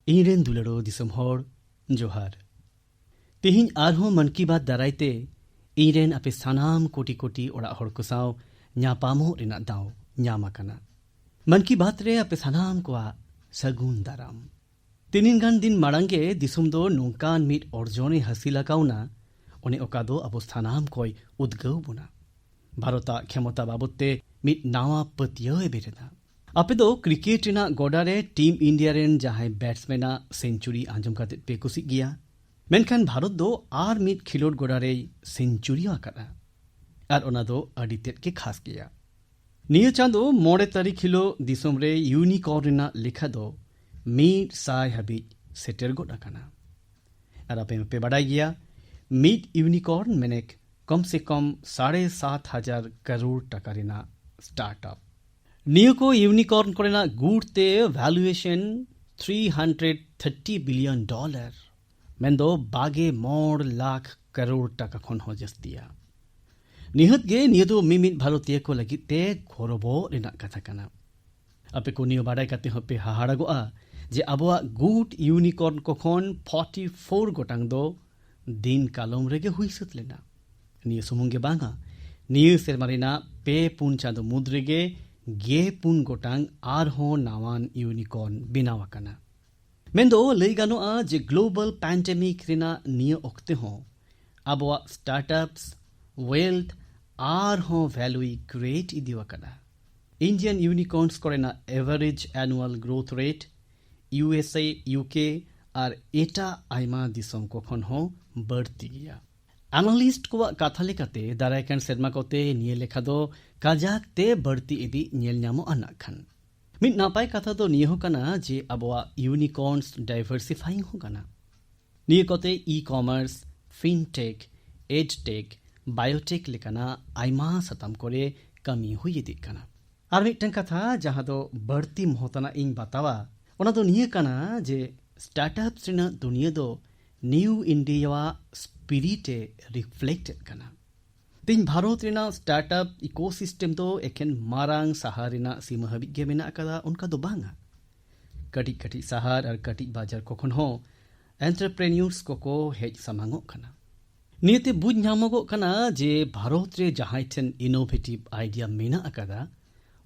ᱤᱧᱨᱮᱱ ᱫᱩᱞᱟᱹᱲᱚ ᱫᱤᱥᱚᱢ ᱦᱚᱲ ᱡᱚᱦᱟᱨ। ᱛᱮᱦᱮᱧ ᱟᱨᱦᱚᱸ ᱢᱚᱱ ᱠᱤ ᱵᱟᱛ ᱫᱟᱨᱟᱭᱛᱮ ᱤᱧᱨᱮᱱ ᱟᱯᱮ ᱥᱟᱱᱟᱢ ᱠᱳᱴᱤ ᱠᱳᱴᱤ ᱚᱲᱟᱜ ᱦᱚᱲ ᱠᱚ ᱥᱟᱶ ᱧᱟᱯᱟᱢᱚᱜ ᱨᱮᱱᱟᱜ ᱫᱟᱣ ᱧᱟᱢ ᱟᱠᱟᱱᱟ। ᱢᱚᱱ ᱠᱤ ᱵᱟᱛ ᱨᱮ ᱟᱯᱮ ᱥᱟᱱᱟᱢ ᱠᱚᱣᱟᱜ ᱥᱟᱹᱜᱩᱱ ᱫᱟᱨᱟᱢ। ᱛᱤᱱᱤᱱ ᱜᱟᱱ ᱫᱤᱱ ᱢᱟᱲᱟᱝ ᱜᱮ ᱫᱤᱥᱚᱢ ᱫᱚ ᱱᱚᱝᱠᱟᱱ ᱢᱤᱫ ᱚᱨᱡᱚᱱᱮ ᱦᱟᱹᱥᱤᱞ ᱟᱠᱟᱣᱱᱟ ᱚᱱᱮ ᱚᱠᱟ ᱫᱚ ᱟᱵᱚ ᱥᱟᱱᱟᱢ ᱠᱚᱭ ᱩᱫᱽᱜᱟᱹᱣ ᱵᱚᱱᱟ। ᱵᱷᱟᱨᱚᱛᱟᱜ ᱠᱷᱮᱢᱚᱛᱟ ᱵᱟᱵᱚᱫ ᱛᱮ ᱢᱤᱫ ᱱᱟᱣᱟ ᱯᱟᱹᱛᱭᱟᱹᱣ ᱮ ᱵᱮᱨᱮᱫᱟ। ᱟᱯᱮ ᱫᱚ ᱠᱨᱤᱠᱮᱴ ᱨᱮᱱᱟᱜ ᱜᱚᱰᱟ ᱨᱮ ᱴᱤᱢ ᱤᱱᱰᱤᱭᱟ ᱨᱮᱱ ᱡᱟᱦᱟᱸᱭ ᱵᱮᱴᱥᱢᱮᱱᱟᱜ ᱥᱮᱧᱪᱩᱨᱤ ᱟᱸᱡᱚᱢ ᱠᱟᱛᱮ ᱯᱮ ᱠᱩᱥᱤᱜ ᱜᱮᱭᱟ? ᱢᱮᱱᱠᱷᱟन ᱵᱷᱟᱨᱚᱛ ᱫᱚ ᱟᱨ ᱢᱤᱫ ᱠᱷᱮᱞᱳᱰ ᱜᱚᱰᱟ ᱨᱮᱭ ᱥᱮᱧᱪᱩᱨᱤ ᱟᱠᱟᱫᱟ ᱟᱨ ᱚᱱᱟ ᱫᱚ ᱟᱹᱰᱤ ᱛᱮᱫ ᱜᱮ ᱠᱷᱟᱥ ᱜᱮᱭᱟ। ᱱᱤᱭᱟᱹ ᱪᱟᱸᱫᱳ 9 ᱛᱟᱹᱨᱤᱠᱷ ᱦᱤᱞᱳᱜ ᱫᱤᱥᱚᱢ ᱨᱮ ᱤᱭᱩᱱᱤᱠᱚᱨᱱ ᱨᱮᱱᱟᱜ ᱞᱮᱠᱷᱟ ᱫᱚ 100 ᱦᱟᱹᱵᱤᱡ ᱥᱮᱴᱮᱨ ᱜᱚᱫ ᱟᱠᱟᱱᱟ। ᱟᱨ ᱟᱯᱮ ᱢᱟᱯᱮ ᱵᱟᱰᱟᱭ ᱜᱮᱭᱟ ᱢᱤᱫ ᱤᱭᱩᱱᱤᱠᱚᱨᱱ ᱢᱟᱱᱮ कम से कम 7,500 करोड़ टाका रेना स्टार्टअप। नियो को यूनिकॉर्न कोरेना गुड़ते वैल्यूएशन $330 बिलियन मेंदो बागे मोड़ लाख करोड़ टाका खन हो जस्तिया। निहत गे नियो दो मिमित भारतीय को लगी ते घोरबो रेना कथा कना। अपे को नियो बाडाय काते हपे हाहाड़ागोआ जे अबोआ गुड यूनिकॉर्न को खन 44 गोटांग दो दिन कालम रेगे हुई सत लेना। नियो सुमुंगे बांगा नियो सेरमारिना पे पुन चांदो मुद्रेगे गे पुन गोटांग आरहो नावान यूनिकॉर्न बिनाव आकाना। मेंदो लई गानोआ जे ग्लोबल पैंडेमिक रेना नियो ओक्ते हो अबोआ स्टार्टअप्स वेल्थ आरहो वैल्यू क्रिएट इदिव आकाना। इंडियन यूनिकॉर्न्स कोरेना average annual growth rate USA UK और एटा आयमा दिसम को खन हो बढ़ती गया। एनालिस्ट को कथा लेकाते दारायकान सेरमा कोते निये लेखा दो काजाक ते बढ़ती इदी नेल ᱧᱟᱢᱚᱜ आना खान मिट नापाय कथा दो निये हो कना जे अबवा यूनिकॉर्न्स डाइवर्सिफाइंग हो कना। निये कोते e commerce fintech edtech biotech लेकाना आयमा सताम कोरे कमी हुई इदी कना। आर मिटन कथा जहां दो बढ़ती महताना इन बतावा ओना दो निये कना जे स्टार्टअप्स रेना दुनिया दो न्यू इंडिया स्पिरिटे रिफ्लेक्टेड कना। तीन भारत रेना स्टार्टअप इकोसिस्टम दो एकेन मारांग सहार रेना सीमा हबिज गे मेना कदा उनका दो बांगा। कटी कटी सहार और कटी बाजार को खन हो एंटरप्रेन्योर्स को हेज समांगो कना। नियते बुझ ᱧᱟᱢᱚᱜᱚᱜ कना जे भारत रे जहां ठेन इनोवेटिव आइडिया मेना कदा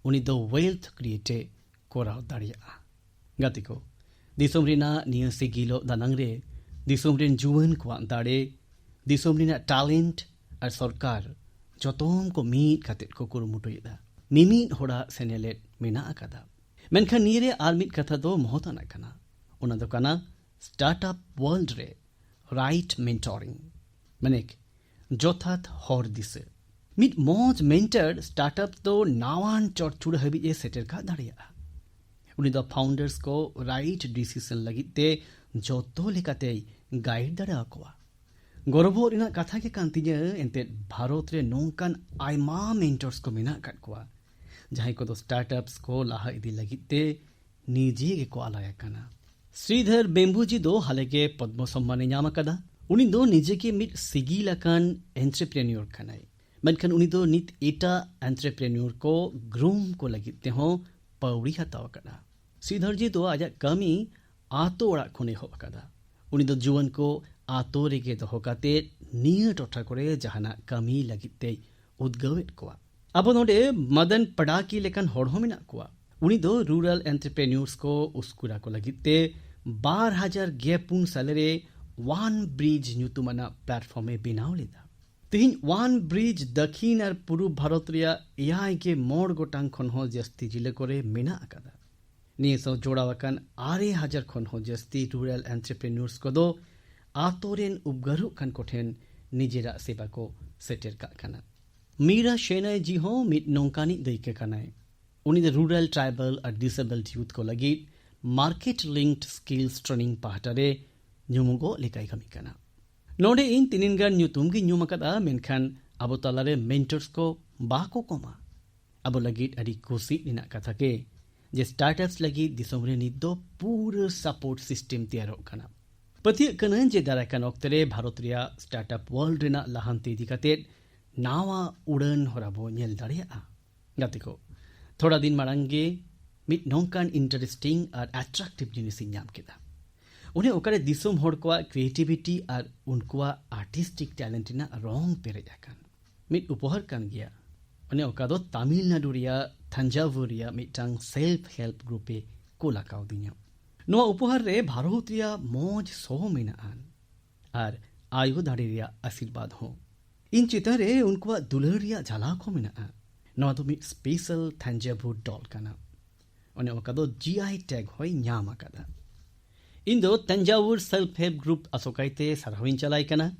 उनी दो वेल्थ क्रिएटे कोराव दाड़िया। गाते को दिसोम रेना निया सिगिलो दानांग रे दिसोम रेन जुवन को दाड़े दिसोम रेना टैलेंट और सरकार जतोम को मीट खातिर को कुरुमुटुयदा मिमिट होड़ा सेनेलेट मेना अकादा। मेनखान निरे आर मिट कथा दो महताना कना उना दो कना स्टार्टअप वर्ल्ड रे राइट मेंटरिंग माने जोथात हर दिसे मिट मौज मेंटर स्टार्टअप दो नावान चौड़चूड़ हबी ए सेटर का दाड़िया। उनी दो फाउंडर्स को राइट डिसीजन लगिते जोतो लेकाते गाइड दाड़ा अकवा। गौरवो रेना कथा के कांतिजे एंते भारत रे नोंकान आयमा मेंटर्स को मेना काट कोआ जहां को दो स्टार्टअप्स को लाहा इदी लगिते निजे के को आलाया कना। श्रीधर बेम्बुजी दो हाले के पद्म सम्मान ᱧᱟᱢ कदा। उनी दो निजे के मिट सिगिलाकान एंटरप्रेन्योर कनाई मेनखान उनी दो नित एटा एंटरप्रेन्योर को ग्रूम को लगिते हो पौड़ी हताव कदा। श्रीधर जी दो आजा कमी आतो ओड़ा खुने हो कदा। उनी दो जुवन को आतो रेगे दो होकाते निय टोठा करे जहाना कमी लगिते उद्गवेट कोआ। अब नोडे मदन पड़ाकी लेकन होड़ हो मेना कोआ। उनी दो रूरल एंटरप्रेन्योर्स को उसकुरा को लगिते 12,000 सालरे वन ब्रिज ᱧᱩᱛᱩᱢᱟᱱᱟ प्लेटफॉर्मे बिनाव लेदा। तिहिन वन ब्रिज दक्षिण और पूर्व भारत रिया 9 गोटांग खन हो जस्ती जिले कोरे मेना अकादा। निये सौ जोड़ावाकान 6,000 खन हो जस्ती रूरल एंटरप्रेन्योर्स को दो आतोरेन उपगरु कन कोठेन निजेरा सेवा को सेटर का कना। मीरा शेनाय जी हो मिट नोंकानी दैके कनाय। उनी द रूरल ट्राइबल और डिसेबल्ड यूथ को लगी मार्केट लिंक्ड स्किल्स ट्रेनिंग पाहटारे ᱧᱩᱢᱩᱜᱚ लेकाय कमी कना। नोडे इन तिनिन गान ᱧᱩᱛᱩᱢ गी ᱧᱩᱢ अकदा मेनखान अबो तलारे मेंटर्स को बाको कोमा। अबो लगी अडी खुशी रिना कथा के जे स्टार्टअप्स लगी दिसोम रे नित दो पूरा सपोर्ट सिस्टम तैयार कना। पतिय कनन जे दाराकान ओक्तरे भारत रिया स्टार्टअप वर्ल्ड रेना लाहांती इदी काते नावा उड़न होराबो नेल दाड़िया। गाते को थोड़ा दिन माड़ांगे मिट नोंकान इंटरेस्टिंग और अट्रैक्टिव जिनिस ᱧᱟᱢ केदा। उन्हें ओकरे दिसोम हड़ को क्रिएटिविटी और उनको आर्टिस्टिक टैलेंट रंग पेरेज आकान मिट उपहार कान गया उन्हें ओका दो तमिलनाडु रिया थंजावुर रिया मिटांग सेल्फ हेल्प ग्रुपे को लाकाव दिया नोआ उपहार रे भारत रिया मौज सो मेनाआन और आयु दाड़ी रिया आशीर्वाद हो इन चित्र रे उनको दुलर रिया झलक हो मेना नोआ दो मिट स्पेशल थंजावुर डॉल काना उन्हें ओका दो जीआई टैग होय ᱧᱟᱢ आकादा इन दो तंजावुर सेल्फ हेल्प ग्रुप असोकाइते सरहविन चलाई कना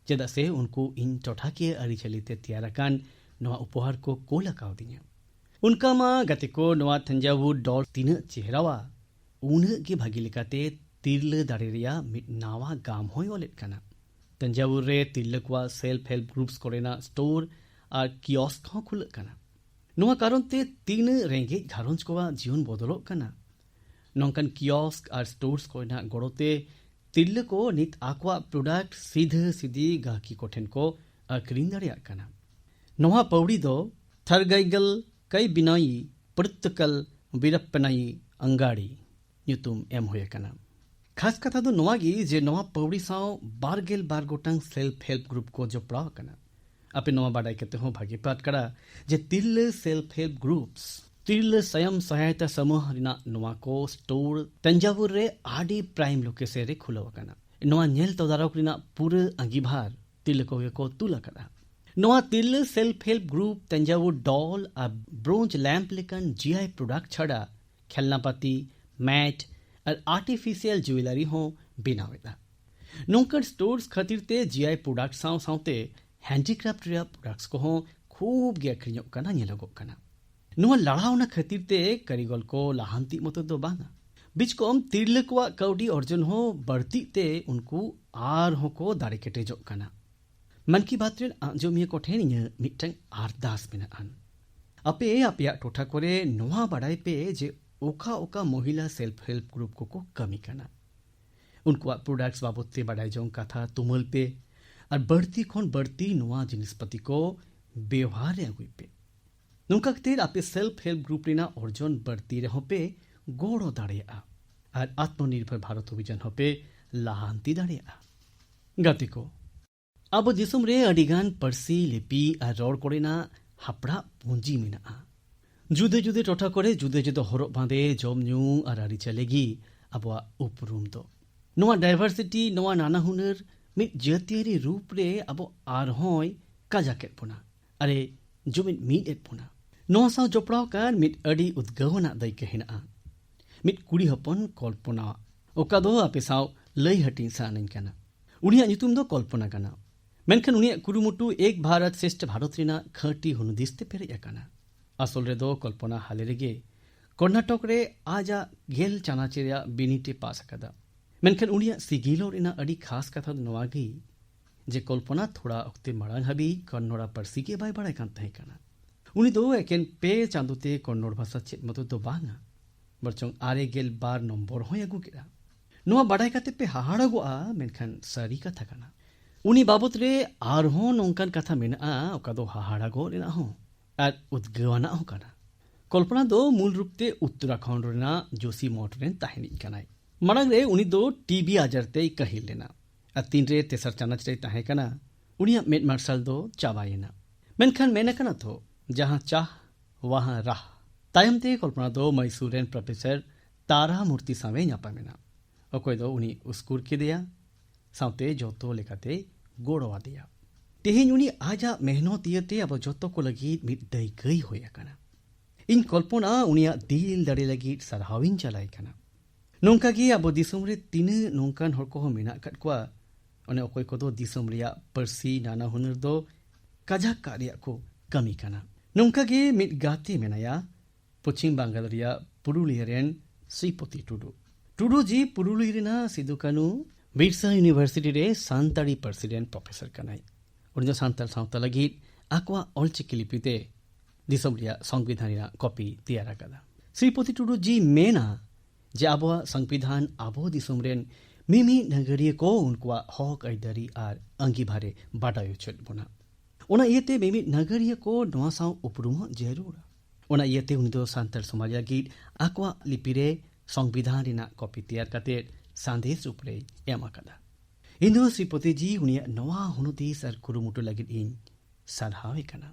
चेदा से उनको इन टोठाकिय अरिचलिते त्याराकान नोआ उपहार को कोलाकाव दिया उनका मा गति को नोआ तंजावुर डॉल तीन चेहरावा उन की भागी लेकाते तिरले दाड़ेरिया मिट नावा गाम होय ओलेट कना तंजावुर रे तिरलकवा सेल्फ हेल्प ग्रुप्स कोरेना स्टोर और कियोस्क हो खुल कना नोआ कारण ते तीन रेंगे घारोंज को जीवन बदलो कना नौकन कियोस्क और स्टोर्स कोरेना गड़ोते तिरले को नित आकवा प्रोडक्ट सीधे सीधी गाहकी कोठेन को अक्रीन दाड़िया कना नोआ पौड़ी दो थरगैगल कई बिनाई पृत्तकल बिरप्पनाई अंगाड़ी ᱧᱩᱛᱩᱢ एम होय कना खास कथा दो नोआ गी जे नोआ पौड़ी साव बारगेल बार गोटांग सेल्फ हेल्प ग्रुप को जोपड़ाव कना अपे नोआ बाडाई कते हो भागी पाट करा जे तिरले सेल्फ हेल्प ग्रुप्स तिरले स्वयं सहायता समूह रिना नोआ को स्टोर तंजावुर रे आडी प्राइम लोकेशन रे खुलव कना नोआ नेल तोदारक रिना पूरे अंगीभार तिरले को तुला करा नोआ तिरले self help group Thanjavur doll आ ब्रोंज लैंप लेकन जीआई प्रोडक्ट छड़ा खेलनापाती मैट और आर्टिफिशियल ज्वेलरी हो बनावेदा नोंकन स्टोर्स खातिर ते जीआई प्रोडक्ट साव सावते हैंडीक्राफ्ट रिया प्रोडक्ट्स को हो खूब गे अखरिñो कना नेलगो कना नोआ लड़ावना खातिर ते कारीगल को लाहांती मतो दो बांगा बीच कोम तिरले को कौडी अर्जुन हो बढ़ती ते उनको आर हो को दाड़े केटेजो कना मन की बात रे आंजोमिया को ठेन मिटंग आरदास मेनाआन अपे अपया टोठा करे नोआ बड़ाई पे जे ओका ओका महिला सेल्फ हेल्प ग्रुप को कमी करना उनको प्रोडक्ट्स बाबते बढ़ाई जाऊं कथा तुमल पे और बढ़ती खोन बढ़ती नुआ जिनिसपति को व्यवहार अगुई पे नुका तेर आपे सेल्फ हेल्प ग्रुप लेना अर्जन बढ़ती रहो पे गोड़ो दाड़िया और आत्मनिर्भर भारत अभियान हो पे लाहांती दाड़िया गति को अब दिसुम रे अडिगान परसी लिपि और रोड कोरेना हपड़ा पूंजी मेना जुदे जुदे टोठा करे जुदे जुदे हरब बांधे जम न्यू और आरी चलेगी अब उपरूम दो नोआ डाइवर्सिटी नोआ नाना हुनर मिट जातियारी रूप रे अब आरहोय काजाकेट पुना अरे जो मिट एट पुना नोआ साव जोपड़ाव कान मिट अडी उद्गवना दई कहिना मिट कुड़ी हपन कल्पना ओका दो आपे साव लई हटी सानन कना उनिया ᱧᱩᱛᱩᱢ दो कल्पना कना मेनखान उनिया कुरुमुटु एक भारत श्रेष्ठ भारत रिना खटी हुनुदिसते पेरे अकाना असोल रे दो कल्पना हाले रेगे कर्नाटक रे आजा गेल चानाचेरिया बिनीटे पास अकदा मेनखान उनिया सिगिलो रिना अडी खास कथा नोवागी जे कल्पना थोड़ा अक्ते माड़ांग हाबी कन्नड़ा परसी के बाय बड़ाय कान तहे कना उनी दो एकेन पे चांदुते कन्नड़ भाषा चेत मतो दो बांगा बरचों आरे गेल बार नंबर होय अगु केदा नोवा बड़ाय काते पे हाहाड़ागोआ मेनखान सारी कथा कना उनी बाबत रे आरहो नोंकान कथा मेना ओका दो हाहाड़ागो रेना हो और उद्गवना हो कना कल्पना दो मूल रूप ते उत्तराखंड रेना जोशी मठ रेन ताहिनी कनाय मांग रे उनी दो टीबी आजारते कहिल लेना और तीन रे तेसर चानच रे ताहे कना उनिया मेट मार्शल दो चाबायना मेनखान मेना कना तो जहां चाह वहां राह तायम ते कल्पना दो मैसूर रेन प्रोफेसर तारा मूर्ति सावे ᱧᱟᱯᱟᱢᱮᱱᱟ अकोय दो उनी उस्कुर केदेया सावते जोतो लेकाते गोड़वा दिया तेहेन उनी आजा मेहनत इयते अब जोतो को लगी मिट दई गई होया कना इन कल्पना उनिया दिल दाड़े लगी सरहाविन चलाई कना नोंका गी अब दिसुम रे तीन नोंकान हर को मेना कट कोआ ओने अकोय को दो दिसुम रिया परसी नाना हुनर दो काजाक कारिया को कमी कना नोंका गी मिट गाते मेनाया पश्चिम बंगाल रिया पुरुलिया रेन श्रीपति टुडू जी पुरुलिया रेना सिदु कानू बिरसा यूनिवर्सिटी रे सान्ताड़ी प्रेसिडेंट प्रोफेसर कनाई उन सान्ताल सावता लगी आकवा ऑलचिकी लिपिते दिसम रिया संविधान कॉपी तैयार कदा श्रीपति टुडू जी मेना जे आबो संविधान आबो दिसम रेन मिमी नगरिय को उनका हक आइदारी और अंगीभारे बाडायो चल बना ओना इयते मिमी नगरिय को नोआ साव उपरुम जरूर ओना इयते उनी दो सान्ताल समाज लगी आकवा लिपिरे संविधान रिना कॉपी तैयार काते ᱥᱟᱸᱫᱮᱥ ᱨᱩᱯ ᱨᱮᱭ ᱮᱢ ᱟᱠᱟᱫᱟ᱾ ᱤᱧ ᱫᱚ ᱥᱨᱤᱯᱚᱛᱤ ᱡᱤ ᱩᱱᱤᱭᱟᱜ ᱱᱚᱣᱟ ᱦᱩᱱᱩᱫᱤᱥ ᱟᱨ ᱠᱩᱨᱩᱢᱩᱴᱩ ᱞᱟᱹᱜᱤᱫ ᱤᱧ ᱥᱟᱨᱦᱟᱣᱮ ᱠᱟᱱᱟ᱾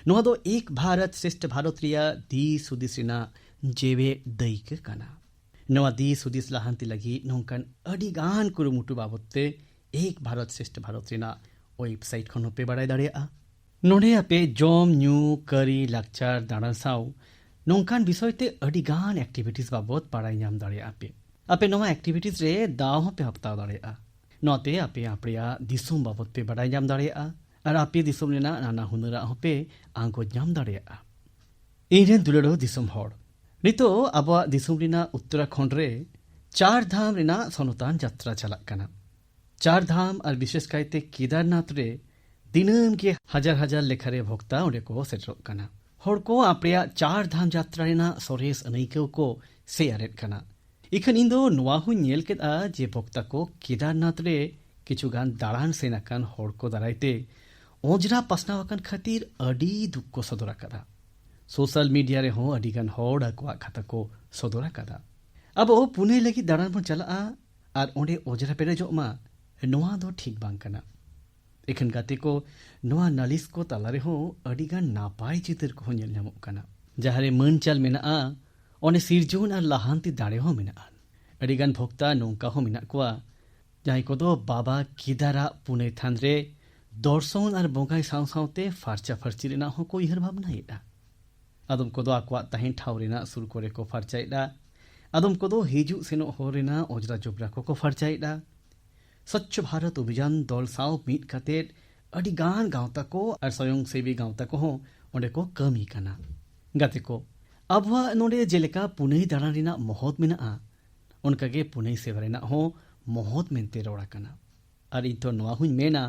ᱱᱚᱣᱟ ᱫᱚ ᱮᱠ ᱵᱷᱟᱨᱚᱛ ᱥᱨᱮᱥᱴᱷ ᱵᱷᱟᱨᱚᱛ ᱨᱮᱭᱟᱜ ᱫᱤᱥ ᱦᱩᱫᱤᱥ ᱨᱮᱱᱟᱜ ᱡᱮᱣᱮ ᱫᱟᱹᱭᱠᱟᱹ ᱠᱟᱱᱟ᱾ ᱱᱚᱣᱟ ᱫᱤᱥ ᱦᱩᱫᱤᱥ ᱞᱟᱦᱟᱱᱛᱤ ᱞᱟᱹᱜᱤᱫ ᱱᱚᱝᱠᱟᱱ ᱟᱹᱰᱤᱜᱟᱱ ᱠᱩᱨᱩᱢᱩᱴᱩ ᱵᱟᱵᱚᱫ ᱛᱮ ᱮᱠ ᱵᱷᱟᱨᱚᱛ ᱥᱨᱮᱥᱴᱷ ᱵᱷᱟᱨᱚᱛ ᱨᱮᱱᱟᱜ ᱳᱭᱮᱵᱽᱥᱟᱭᱤᱴ ᱠᱷᱚᱱ ᱦᱚᱸᱯᱮ ᱵᱟᱲᱟᱭ ᱫᱟᱲᱮᱭᱟᱜᱼᱟ᱾ ᱱᱚᱰᱮ ᱟᱯᱮ ᱡᱚᱢ ᱧᱩ ᱠᱟᱹᱨᱤ ᱞᱟᱠᱪᱟᱨ ᱫᱟᱬᱟᱱ ᱥᱟᱶ ᱱᱚᱝᱠᱟᱱ ᱵᱤᱥᱚᱭ ᱛᱮ ᱟᱹᱰᱤᱜᱟᱱ ᱮᱠᱴᱤᱵᱷᱤᱴᱤᱥ ᱵᱟᱵᱚᱫ ᱵᱟᱲᱟᱭ ᱧᱟᱢ ᱫᱟᱲᱮᱭᱟᱜᱼᱟ ᱯᱮ᱾ ᱟᱯᱮ ᱱᱚᱣᱟ ᱮᱠᱴᱤᱵᱷᱤᱴᱤᱥ ᱨᱮ ᱫᱟᱣ ᱦᱚᱸᱯᱮ ᱦᱟᱛᱟᱣ ᱫᱟᱲᱮᱭᱟᱜᱼᱟ᱾ ᱱᱚᱣᱟᱛᱮ ᱟᱯᱮ ᱟᱯᱮᱭᱟᱜ ᱫᱤᱥᱚᱢ ᱵᱟᱵᱚᱫ ᱯᱮ ᱵᱟᱲᱟᱭ ᱧᱟᱢ ᱫᱟᱲᱮᱭᱟᱜᱼᱟ ᱟᱨ ᱟᱯᱮ ᱫᱤᱥᱚᱢ ᱨᱮᱱᱟᱜ ᱱᱟᱱᱟ ᱦᱩᱱᱟᱹᱨᱟᱜ ᱦᱚᱸᱯᱮ ᱟᱸᱜᱚᱪ ᱧᱟᱢ ᱫᱟᱲᱮᱭᱟᱜᱼᱟ᱾ ᱤᱧᱨᱮᱱ ᱫᱩᱞᱟᱹᱲᱚ ᱫᱤᱥᱚᱢ ᱦᱚᱲ, ᱱᱤᱛᱚᱜ ᱟᱵᱚᱣᱟᱜ ᱫᱤᱥᱚᱢ ᱨᱮᱱᱟᱜ ᱩᱛᱛᱚᱨᱟᱠᱷᱚᱸᱰ ᱨᱮ 4 ᱫᱷᱟᱢ ᱨᱮᱱᱟᱜ ᱥᱚᱱᱚᱛᱟᱱ ᱡᱟᱛᱨᱟ ᱪᱟᱞᱟᱜ ᱠᱟᱱᱟ। 4 ᱫᱷᱟᱢ ᱟᱨ ᱵᱤᱥᱮᱥ ᱠᱟᱭᱛᱮ ᱠᱮᱫᱟᱨᱱᱟᱛᱷ ᱨᱮ ᱫᱤᱱᱟᱹᱢ ᱜᱮ ᱦᱟᱡᱟᱨ ᱦᱟᱡᱟर ᱞᱮᱠᱷᱟᱨᱮ ᱵᱷᱚᱠᱛᱟ ᱚᱸᱰᱮ ᱠᱚ ᱥᱮᱴᱮᱨᱚᱜ ᱠᱟᱱᱟ। ᱦᱚᱲ ᱠᱚ ᱟᱯᱮᱭᱟᱜ 4 ᱫᱷᱟᱢ ᱡᱟᱛᱨᱟ ᱨᱮᱱᱟᱜ ᱥᱚᱨᱮᱥ ᱟᱹᱱᱟᱹᱭᱠᱟᱹᱣ ᱠᱚ ᱥᱮᱭᱟᱨᱮᱫ ᱠᱟᱱᱟ। ᱤᱠᱷᱟᱹᱱ ᱤᱧ ᱫᱚ ᱱᱚᱣᱟ ᱦᱚᱸᱧ ᱧᱮᱞ ᱠᱮᱫᱼᱟ ᱡᱮ ᱵᱷᱚᱠᱛᱟ ᱠᱚ ᱠᱮᱫᱟᱨᱱᱟᱛᱷ ᱨᱮ ᱠᱤᱪᱷᱩᱜᱟᱱ ᱫᱟᱬᱟᱱ ᱥᱮᱱ ᱟᱠᱟᱱ ᱦᱚᱲ ᱠᱚ ᱫᱟᱨᱟᱭᱛᱮ ᱚᱸᱡᱽᱨᱟ ᱯᱟᱥᱱᱟᱣ ᱟᱠᱟᱱ ᱠᱷᱟᱹᱛᱤᱨ ᱟᱹᱰᱤ ᱫᱩᱠ ᱠᱚ ᱥᱚᱫᱚᱨ ᱟᱠᱟᱫᱟ। ᱥᱳᱥᱟᱞ ᱢᱤᱰᱤᱭᱟ ᱨᱮᱦᱚᱸ ᱟᱹᱰᱤᱜᱟᱱ ᱦᱚᱲ ᱟᱠᱚᱣᱟᱜ ᱠᱟᱛᱷᱟ ᱠᱚ ᱥᱚᱫᱚᱨ ᱟᱠᱟᱫᱟ। ᱟᱵᱚ ᱯᱩᱱᱮ ᱞᱟᱹᱜᱤᱫ ᱫᱟᱬᱟᱱ ᱵᱚᱱ ᱪᱟᱞᱟᱜᱼᱟ ᱟᱨ ᱚᱸᱰᱮ ᱚᱸᱡᱽᱨᱟ ᱯᱮᱨᱮᱡᱚᱜ ᱢᱟ, ᱱᱚᱣᱟ ᱫᱚ ᱴᱷᱤᱠ ᱵᱟᱝ ᱠᱟᱱᱟ। ᱮᱠᱷᱟᱱ ガテᱮ ᱠᱚ ᱱᱚᱣᱟ ᱱᱟᱹᱞᱤᱥ ᱠᱚ ᱛᱟᱞᱟ ᱨᱮᱦᱚᱸ ᱟᱹᱰᱤᱜᱟᱱ ᱱᱟᱯᱟᱭ ᱪᱤᱛᱟᱹᱨ ᱠᱚᱦᱚᱸ ᱧᱮᱞ ᱧᱟᱢᱚᱜ ᱠᱟᱱᱟ। ᱡᱟᱦᱟᱸᱨᱮ ᱢᱟᱹᱱ ᱪᱟᱞ ᱢᱮᱱᱟᱜᱼᱟ ᱚᱸᱰᱮ ᱥᱤᱨᱡᱚᱱ ᱟᱨ ᱞᱟᱦᱟᱱᱛᱤ ᱫᱟᱲᱮ ᱦᱚᱸ ᱢᱮᱱᱟᱜᱼᱟ। ᱟᱹᱰᱤᱜᱟᱱ ᱵᱷᱚᱠᱛᱟ ᱱᱚᱝᱠᱟ ᱦᱚᱸ ᱢᱮᱱᱟᱜ ᱠᱚᱣᱟ ᱡᱟᱦᱟᱸᱭ ᱠᱚᱫᱚ ᱵᱟᱵᱟ ᱠᱮᱫᱟᱨᱟᱜ ᱯᱩᱱᱮ ᱛᱷᱟᱱ ᱨᱮ ᱫᱚᱨশন ᱟᱨ ᱵᱚᱸᱜᱟᱭ ᱥᱟᱶ ᱥᱟᱶᱛᱮ ᱯᱷᱟᱨᱪᱟ ᱯᱷᱟᱨᱪᱤ ᱨᱮᱱᱟᱜ ᱦᱚᱸᱠᱚ ᱩᱭᱦᱟᱹᱨ ᱵᱷᱟᱵᱽᱱᱟᱭᱮᱫᱼᱟ। ᱟᱫᱚᱢ ᱠᱚᱫᱚ ᱟᱠᱚᱣᱟᱜ ᱛᱟᱦᱮᱱ ᱴᱷᱟᱶ ᱨᱮᱱᱟᱜ ᱥᱩᱨ ᱠᱚᱨᱮ ᱠᱚ ᱯᱷᱟᱨᱪᱟᱭᱮᱫᱼᱟ। ᱟᱫᱚᱢ ᱠᱚᱫᱚ ᱦᱤᱡᱩᱜ ᱥᱮᱱᱚᱜ ᱦᱚᱨ ᱨᱮᱱᱟᱜ ᱚᱸᱡᱽᱨᱟ ᱡᱚᱵᱽᱨᱟ ᱠᱚᱠᱚ ᱯᱷᱟᱨᱪᱟᱭᱮᱫᱼᱟ। ᱥᱚᱪᱪᱷᱚ ᱵᱷᱟᱨᱚᱛ ᱚᱵᱷᱤᱡᱟᱱ ᱫᱚᱞ ᱥᱟᱶ ᱢᱤᱫ ᱠᱟᱛᱮᱫ ᱟᱹᱰᱤᱜᱟᱱ ᱜᱟᱶᱛᱟ ᱠᱚ ᱟᱨ ᱥᱚᱭᱚᱝ ᱥᱮᱵᱤ ᱜᱟᱶᱛᱟ ᱠᱚᱦᱚᱸ ᱚᱸᱰᱮ ᱠᱚ ᱠᱟᱹᱢᱤ ᱠᱟᱱᱟ। ᱜᱟᱛᱮ ᱠᱚ, ᱟᱵᱚᱣᱟᱜ ᱱᱚᱰᱮ ᱡᱮᱞᱮᱠᱟ ᱯᱩᱱᱟᱹᱭ ᱫᱟᱬᱟᱱ ᱨᱮᱱᱟᱜ ᱢᱚᱦᱚᱛ ᱢᱮᱱᱟᱜᱼᱟ, ᱚᱱᱠᱟᱜᱮ ᱯᱩᱱᱟᱹᱭ ᱥᱮᱵᱟ ᱨᱮᱱᱟᱜ ᱦᱚᱸ ᱢᱚᱦᱚᱛ ᱢᱮᱱᱛᱮ ᱨᱚᱲ ᱟᱠᱟᱱᱟ। ᱟᱨ ᱤᱧ ᱛᱚ ᱱᱚᱣᱟ ᱦᱚᱸᱧ ᱢᱮᱱᱟ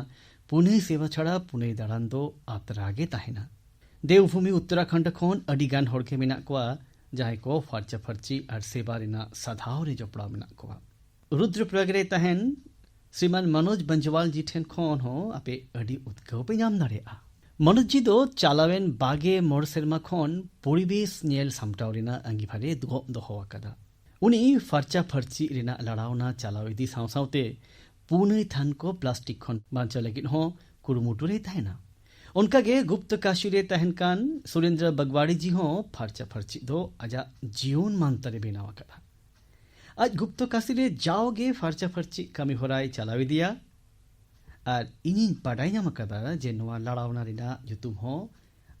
ᱯᱩᱱᱟᱹᱭ ᱥᱮᱵᱟ ᱪᱷᱟᱲᱟ ᱯᱩᱱᱟᱹᱭ ᱫᱟᱬᱟᱱ ᱫᱚ ᱟᱛᱨᱟ ᱜᱮ ᱛᱟᱦᱮᱱᱟ। ᱫᱮᱣᱵᱷূᱢᱤ ᱩᱛᱛᱚᱨᱟᱠᱷᱚᱸᱰ ᱠᱷᱚᱱ ᱟᱹᱰᱤᱜᱟन ᱦᱚᱲ ᱜᱮ ᱢᱮᱱᱟᱜ ᱠᱚᱣᱟ ᱡᱟᱦᱟᱸᱭ ᱠᱚ ᱯᱷᱟᱨᱪᱟ ᱯᱷᱟᱨᱪᱤ ᱟᱨ ᱥᱮᱵᱟ ᱨᱮᱱᱟᱜ ᱥᱟᱫᱷᱟᱣ ᱨᱮ ᱡᱚᱯᱲᱟᱣ ᱢᱮᱱᱟᱜ ᱠᱚᱣᱟ। ᱨᱩद्रप्रयाग ᱨᱮ ᱛᱟᱦᱮᱱ श्रीमान मनोज बंजवाल जी ठेन खन हो आपे अडी उद्गाव पे नाम दाड़ेया। मनोज जी दो चालावेन बागे मोड़ सेरमा खन परिवेश नेल सामटाव रेना अंगीभारे दोहो आकादा। उनी फर्चा फर्ची रेना लड़ावना चालाव इदी साव सावते पुनई थान को प्लास्टिक खन बांचा लगिन हो कुरुमुटु रे ताहेना। उनकागे गुप्त काशी रे ताहेन कान सुरेंद्र बगवाड़ी जी हो फर्चा फर्ची दो आजा जीवन मानतरे बेनाव आकादा। आज गुप्त काशी रे जाओगे फर्चा फर्ची कमी होराय चलावी दिया और इनिन बाडाय नाम आकादा जे नोआ लड़ावना रेना युतुम हो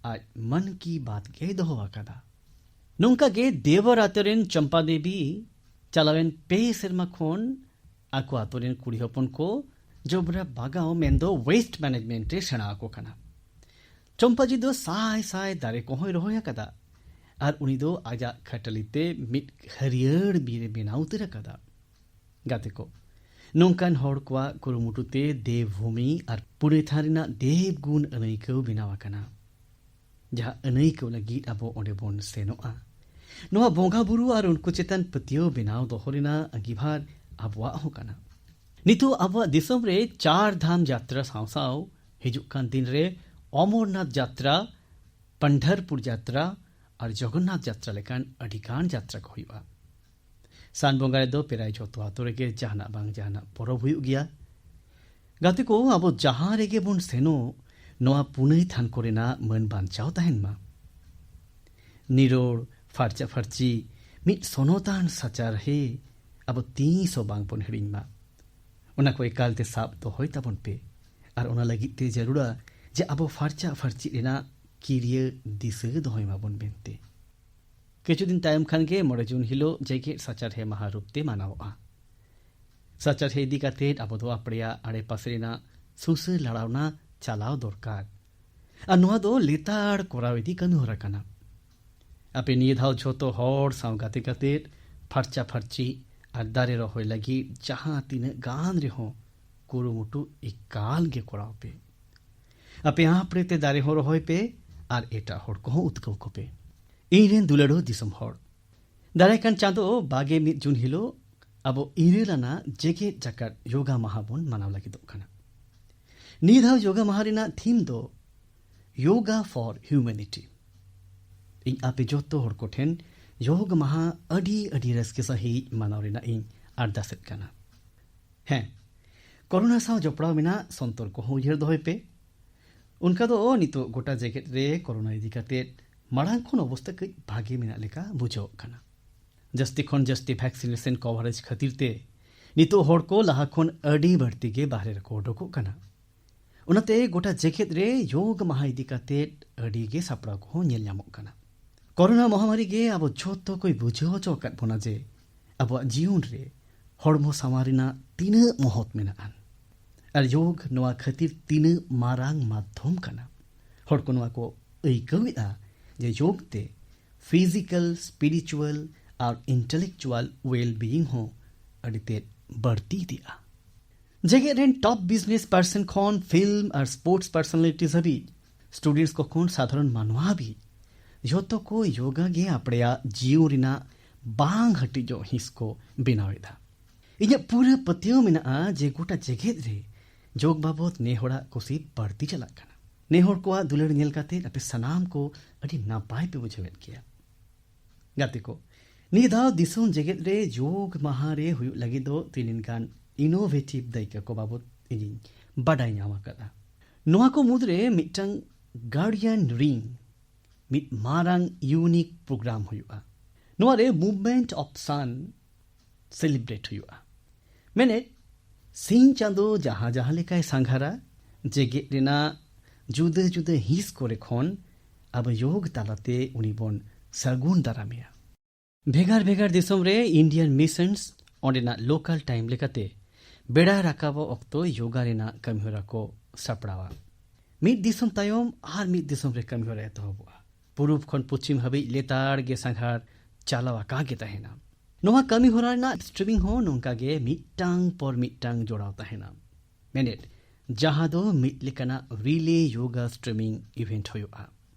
आज मन की बात के दोहो आकादा। नोंका गे देवरातरेन चंपा देवी चलावेन पे सेरमा खोन आको आतोरेन कुड़ी हपन को जोबरा बागाओ मेंदो वेस्ट मैनेजमेंट रे सेना आको कना। चंपा जी दो साय साय दारे कोहोय रोहोय आकादा और उनी दो आजा खटलिते मिट हरियर बीरे बेनाव उतर आकादा। गाते को नोंकान हॉर कोआ कुरुमुटुते देवभूमि और पुणे थारिना देवगुण अनैकौ बेनाव आकाना। जहाँ अनैकौ लगी अबो ओंडे बोन सेनोआ नोआ बोंगा बुरु और उनको चेतन पतियो बेनाव दोहरेना अंगीभार अबुआ हो काना। नितो अबुआ दिसम रे 4 धाम यात्रा साव साव हिजुक कान दिन रे अमरनाथ यात्रा, पंढरपुर यात्रा और जगन्नाथ यात्रा लेकान अडिगान यात्रा को हुआ। सान बोंगा रे दो पेराय जोतो आतो रेगे जहाना बांग जहाना परब हुई गया। गाते को अब जहां रेगे बोन सेनो नोआ पुनई थान कोरेना मन बांचाव ताहेन मा। निरोड़ फार्चा फार्ची मिट सोनोतान सचार हे अब 300 बांग बोन हिड़िन मा। उना को एकालते साब तो होय ताबोन पे और उना लगी ते जरूरा जे अब फार्चा फार्ची रेना किरिय दिसे दोहय मा बोन बेनते। किछु दिन तायम खान के 9 जून हिलो जैके सचार हे महारूपते मानावआ। सचार हे इदी काते अब दो आपड़िया आड़े पासे रेना सुसे लड़ावना चालाव दरकार और नोआ दो लेताड़ कोराव इदी कमी होरा काना। आपे निये धाव झोतो हर साव गाते गाते फर्चा फर्ची और दारे रहोय लगी जहां तीन गान रे हो कुरुमुटु एकाल गे कोराव पे। आपे आपड़े ते दारे हो रहोय पे और एटा हर को उतकव को पे। इरेन दुलाड़ो दिसम हर दारायकान चाँदो 21 जून हिलो अब इरेलाना जेगे जाकात योगा महाबोन मानाव लगी दो खाना। निधाव योगा महारिना थीम दो योगा फॉर ह्यूमैनिटी। इन आपे जोतो हर कोठेन योग महा अडी अडी रस्के सही मानाव रेना इन ᱟᱨᱫᱟᱥᱮᱫ ᱠᱟᱱᱟ᱾ ᱦᱮᱸ, ᱠᱳᱨᱳᱱᱟ ᱥᱟᱶ ᱡᱚᱯᱲᱟᱣ ᱢᱮᱱᱟᱜ ᱥᱚᱱᱛᱚᱨ ᱠᱚᱦᱚᱸ ᱩᱭᱦᱟᱹᱨ ᱫᱚᱦᱚᱭ ᱯᱮ᱾ ᱚᱱᱠᱟ ᱫᱚ ᱱᱤᱛᱚᱜ ᱜᱚᱴᱟ ᱡᱮᱜᱮᱫ ᱨᱮ ᱠᱳᱨᱳᱱᱟ ᱤᱫᱤ ᱠᱟᱛᱮᱫ ᱢᱟᱲᱟᱝ ᱠᱷᱚᱱ ᱚᱵᱚᱥᱛᱟ ᱠᱟᱹᱡ ᱵᱷᱟᱜᱮ ᱢᱮᱱᱟᱜ ᱞᱮᱠᱟ ᱵᱩᱡᱷᱟᱹᱣᱚᱜ ᱠᱟᱱᱟ᱾ ᱡᱟᱹᱥᱛᱤ ᱠᱷᱚᱱ ᱡᱟᱹᱥᱛᱤ ᱵᱷᱮᱠᱥᱤᱱᱮᱥᱚᱱ ᱠᱚᱵᱷᱟᱨᱮᱡᱽ ᱠᱷᱟᱹᱛᱤᱨ ᱛᱮ ᱱᱤᱛᱚᱜ ᱦᱚᱲ ᱠᱚ ᱞᱟᱦᱟ ᱠᱷᱚᱱ ᱟᱹᱰᱤ ᱵᱟᱹᱲᱛᱤ ᱜᱮ ᱵᱟᱦᱨᱮ ᱨᱮᱠᱚ ᱩᱰᱩᱠᱚᱜ ᱠᱟᱱᱟ᱾ ᱚᱱᱟᱛᱮ ᱜᱚᱴᱟ ᱡᱮᱜᱮᱫ ᱨᱮ ᱭᱳᱜ ᱢᱟᱦᱟ ᱤᱫᱤ ᱠᱟᱛᱮᱫ ᱟᱹᱰᱤ ᱜᱮ ᱥᱟᱯᱲᱟᱣ ᱠᱚᱦᱚᱸ ᱧᱮᱞ ᱧᱟᱢᱚᱜ ᱠᱟᱱᱟ᱾ ᱠᱳᱨᱳᱱᱟ ᱢᱚᱦᱟᱢᱟᱨᱤ ᱜᱮ ᱟᱵᱚ ᱡᱷᱚᱛᱚ ᱠᱚᱭ ᱵᱩᱡᱷᱟᱹᱣ ᱦᱚᱪᱚ ᱟᱠᱟᱫ ᱵᱚᱱᱟ ᱡᱮ ᱟᱵᱚᱣᱟᱜ ᱡᱤᱭᱚᱱ ᱨᱮ ᱦᱚᱲᱢᱚ ᱥᱟᱶᱟᱨ ᱨᱮᱱᱟᱜ ᱛᱤᱱᱟᱹᱜ ᱢᱚᱦᱚᱛ ᱢᱮᱱᱟᱜᱼᱟ ᱟᱨ ᱭᱳᱜ ᱱᱚᱣᱟ ᱠᱷᱟᱹᱛᱤᱨ ᱛᱤᱱᱟᱹᱜ ᱢᱟᱨᱟᱝ ᱢᱟᱫᱽᱫᱷᱚᱢ ᱠᱟᱱᱟ᱾ ᱦᱚᱲ ᱠᱚ ᱱᱚᱣᱟ ᱠᱚ ᱟᱹᱭᱠᱟᱹᱣᱮᱫᱼᱟ ᱡᱮ ᱭᱳᱜ ᱛᱮ ᱯᱷᱤᱡᱤᱠᱮᱞ, ᱥᱯᱤᱨᱤᱪᱩᱣᱟᱞ ᱟᱨ ᱤᱱᱴᱮᱞᱮᱠᱪᱩᱣᱟᱞ ᱳᱭᱮᱞ ᱵᱤᱭᱤᱝ ᱦᱚᱸ ᱟᱹᱰᱤ ᱛᱮᱫ ᱵᱟᱹᱲᱛᱤ ᱤᱫᱤᱜᱼᱟ᱾ ᱡᱮᱜᱮᱫ ᱨᱮᱱ ᱴᱚᱯ ᱵᱤᱡᱽᱱᱮᱥ ᱯᱟᱨᱥᱚᱱ ᱠᱷᱚᱱ ᱯᱷᱤल्म ᱟᱨ ᱥᱯᱳर्ट्स ᱯᱟᱨᱥᱚᱱᱟलिᱴᱤᱡ ᱦᱟᱹᱵᱤᱡ, ᱥᱴᱩᱰᱮंᱴᱥ ᱠᱚ ᱠᱷᱚᱱ ᱥᱟᱫᱷᱟᱨᱚᱱ ᱢᱟᱱᱣᱟ ᱦᱟᱹᱵᱤᱡ ᱡᱷᱚᱛᱚ ᱠᱚ ᱭᱳᱜᱟ ᱜᱮ ᱟᱯᱲᱮᱭᱟᱜ ᱡᱤᱭᱚᱱ ᱨᱮᱱᱟᱜ ᱵᱟᱝ ᱦᱟᱹᱴᱤᱡᱚᱜ ᱦᱤᱸᱥ ᱠᱚ ᱵᱮᱱᱟᱣᱮᱫᱟ᱾ ᱤᱧᱟᱹᱜ ᱯᱩᱨᱟᱹ ᱯᱟᱹᱛᱭᱟᱹᱣ ᱢᱮᱱᱟᱜᱼᱟ ᱡᱮ ᱜᱚᱴᱟ ᱡᱮᱜᱮᱫ ᱨᱮ ᱭᱳᱜ ᱵᱟᱵᱚᱫ ᱱᱮ ᱦᱚᱲᱟᱜ ᱠᱩᱥᱤ ᱵᱟᱹᱲᱛᱤ ᱪᱟᱞᱟᱜ ᱠᱟᱱᱟ᱾ ᱱᱮ ᱦᱚᱲ ᱠᱚᱣᱟᱜ ᱫᱩᱞᱟᱹᱲ ᱧᱮᱞ ᱠᱟᱛᱮ ᱟᱯᱮ ᱥᱟᱱᱟᱢ ᱠᱚ ᱟᱹᱰᱤ ᱱᱟᱯᱟᱭ ᱯᱮ ᱵᱩᱡᱷᱟᱹᱣᱮᱫ ᱜᱮᱭᱟ᱾ ᱜᱟᱛᱮ ᱠᱚ, ᱱᱤᱭᱟᱹ ᱫᱷᱟᱣ ᱫᱤᱥᱚᱢ ᱡᱮᱜᱮᱫ ᱨᱮ ᱭᱳᱜ ᱢᱟᱦᱟ ᱨᱮ ᱦᱩᱭᱩᱜ ᱞᱟᱹᱜᱤᱫ ᱛᱤᱱᱟᱹᱜ ᱜᱟᱱ ᱤᱱᱳᱵᱷᱮᱴᱤᱵᱷ ᱫᱟᱹᱭᱠᱟᱹ ᱠᱚ ᱵᱟᱵᱚᱫ ᱤᱧᱤᱧ ᱵᱟᱰᱟᱭ ᱧᱟᱢ ᱟᱠᱟᱫᱟ᱾ ᱱᱚᱣᱟ ᱠᱚ ᱢᱩᱫᱽᱨᱮ ᱢᱤᱫᱴᱟᱝ ᱜᱟᱨᱰᱤᱭᱟᱱ ᱨᱤᱝ, ᱢᱤᱫ ᱢᱟᱨᱟᱝ ᱤᱭᱩᱱᱤᱠ ᱯᱨᱳᱜᱨᱟᱢ ᱦᱩᱭᱩᱜᱼᱟ᱾ ᱱᱚᱣᱟ ᱨᱮ ᱢᱩভᱢᱮন্ট অফ সান সেলিব্রেট ᱦᱩᱭᱩᱜᱼᱟ। ᱢᱮᱱᱮᱫ ᱥᱤᱧ ᱪᱟᱸᱫᱳ ᱡᱟᱦᱟᱸ ᱡᱟᱦᱟᱸ ᱞᱮᱠᱟᱭ ᱥᱟᱸᱜᱷᱟᱨᱟ ᱡᱮᱜᱮᱫ ᱨᱮᱱᱟᱜ ᱡᱩᱫᱟᱹ ᱡᱩᱫᱟᱹ ᱦᱤᱸᱥ ᱠᱚᱨᱮ ᱠᱷᱚᱱ ᱟᱵᱚ ᱭᱳᱜ ᱛᱟᱞᱟᱛᱮ ᱩᱱᱤ ᱵᱚᱱ ᱥᱟᱹᱜᱩᱱ ᱫᱟᱨᱟᱢᱮᱭᱟ। ᱵᱷᱮᱜᱟᱨ ᱵᱷᱮᱜᱟর ᱫᱤᱥᱚᱢ ᱨᱮ ᱤন্ডিয়ান মিশনস ᱚᱸᱰᱮᱱᱟᱜ ᱞᱳᱠᱟᱞ ᱴᱟইᱢ ᱞᱮᱠᱟᱛᱮ ᱵᱮᱲᱟ ᱨᱟᱠᱟᱵᱚᱜ ᱚᱠᱛᱚ ᱭᱳᱜᱟ ᱨᱮᱱᱟᱜ ᱠᱟᱹᱢᱤᱦᱚᱨᱟ ᱠᱚ ᱥᱟᱯᱲᱟᱣᱟ। ᱢᱤᱫ ᱫᱤᱥᱚᱢ ᱛᱟᱭᱚᱢ ᱟᱨ ᱢᱤᱫ ᱫᱤᱥᱚᱢ ᱨᱮ ᱠᱟᱹᱢᱤᱦᱚᱨᱟ ᱮᱛᱚᱦᱚᱵᱚᱜᱼᱟ। ᱯᱩᱨᱩᱵ ᱠᱷᱚᱱ ᱯᱚᱪᱷᱤᱢ ᱦᱟᱹᱵᱤᱡ ᱞᱮᱛᱟᱲ ᱜᱮ ᱥᱟᱸᱜᱷᱟᱨ ᱪᱟᱞᱟᱣ ᱟᱠᱟ ᱜᱮ ᱛᱟᱦᱮᱱᱟ। ᱱᱚᱣᱟ ᱠᱟᱹᱢᱤᱦᱚᱨᱟ ᱨᱮᱱᱟᱜ ᱥᱴᱨᱤᱢᱤᱝ ᱦᱚᱸ ᱱᱚᱝᱠᱟ ᱜᱮ ᱢᱤᱫᱴᱟᱝ ᱯᱚᱨ ᱢᱤᱫᱴᱟᱝ ᱡᱚᱲᱟᱣ ᱛᱟᱦᱮᱱᱟ। ᱢᱮᱱᱮᱫ ᱡᱟᱦᱟᱸ ᱫᱚ ᱢᱤᱫ ᱞᱮᱠᱟᱱᱟᱜ ᱨᱤᱞᱮ ᱭᱳᱜᱟ ᱥᱴᱨᱤᱢᱤᱝ ᱤᱵᱷᱮᱱᱴ ᱦᱩᱭᱩᱜᱼᱟ।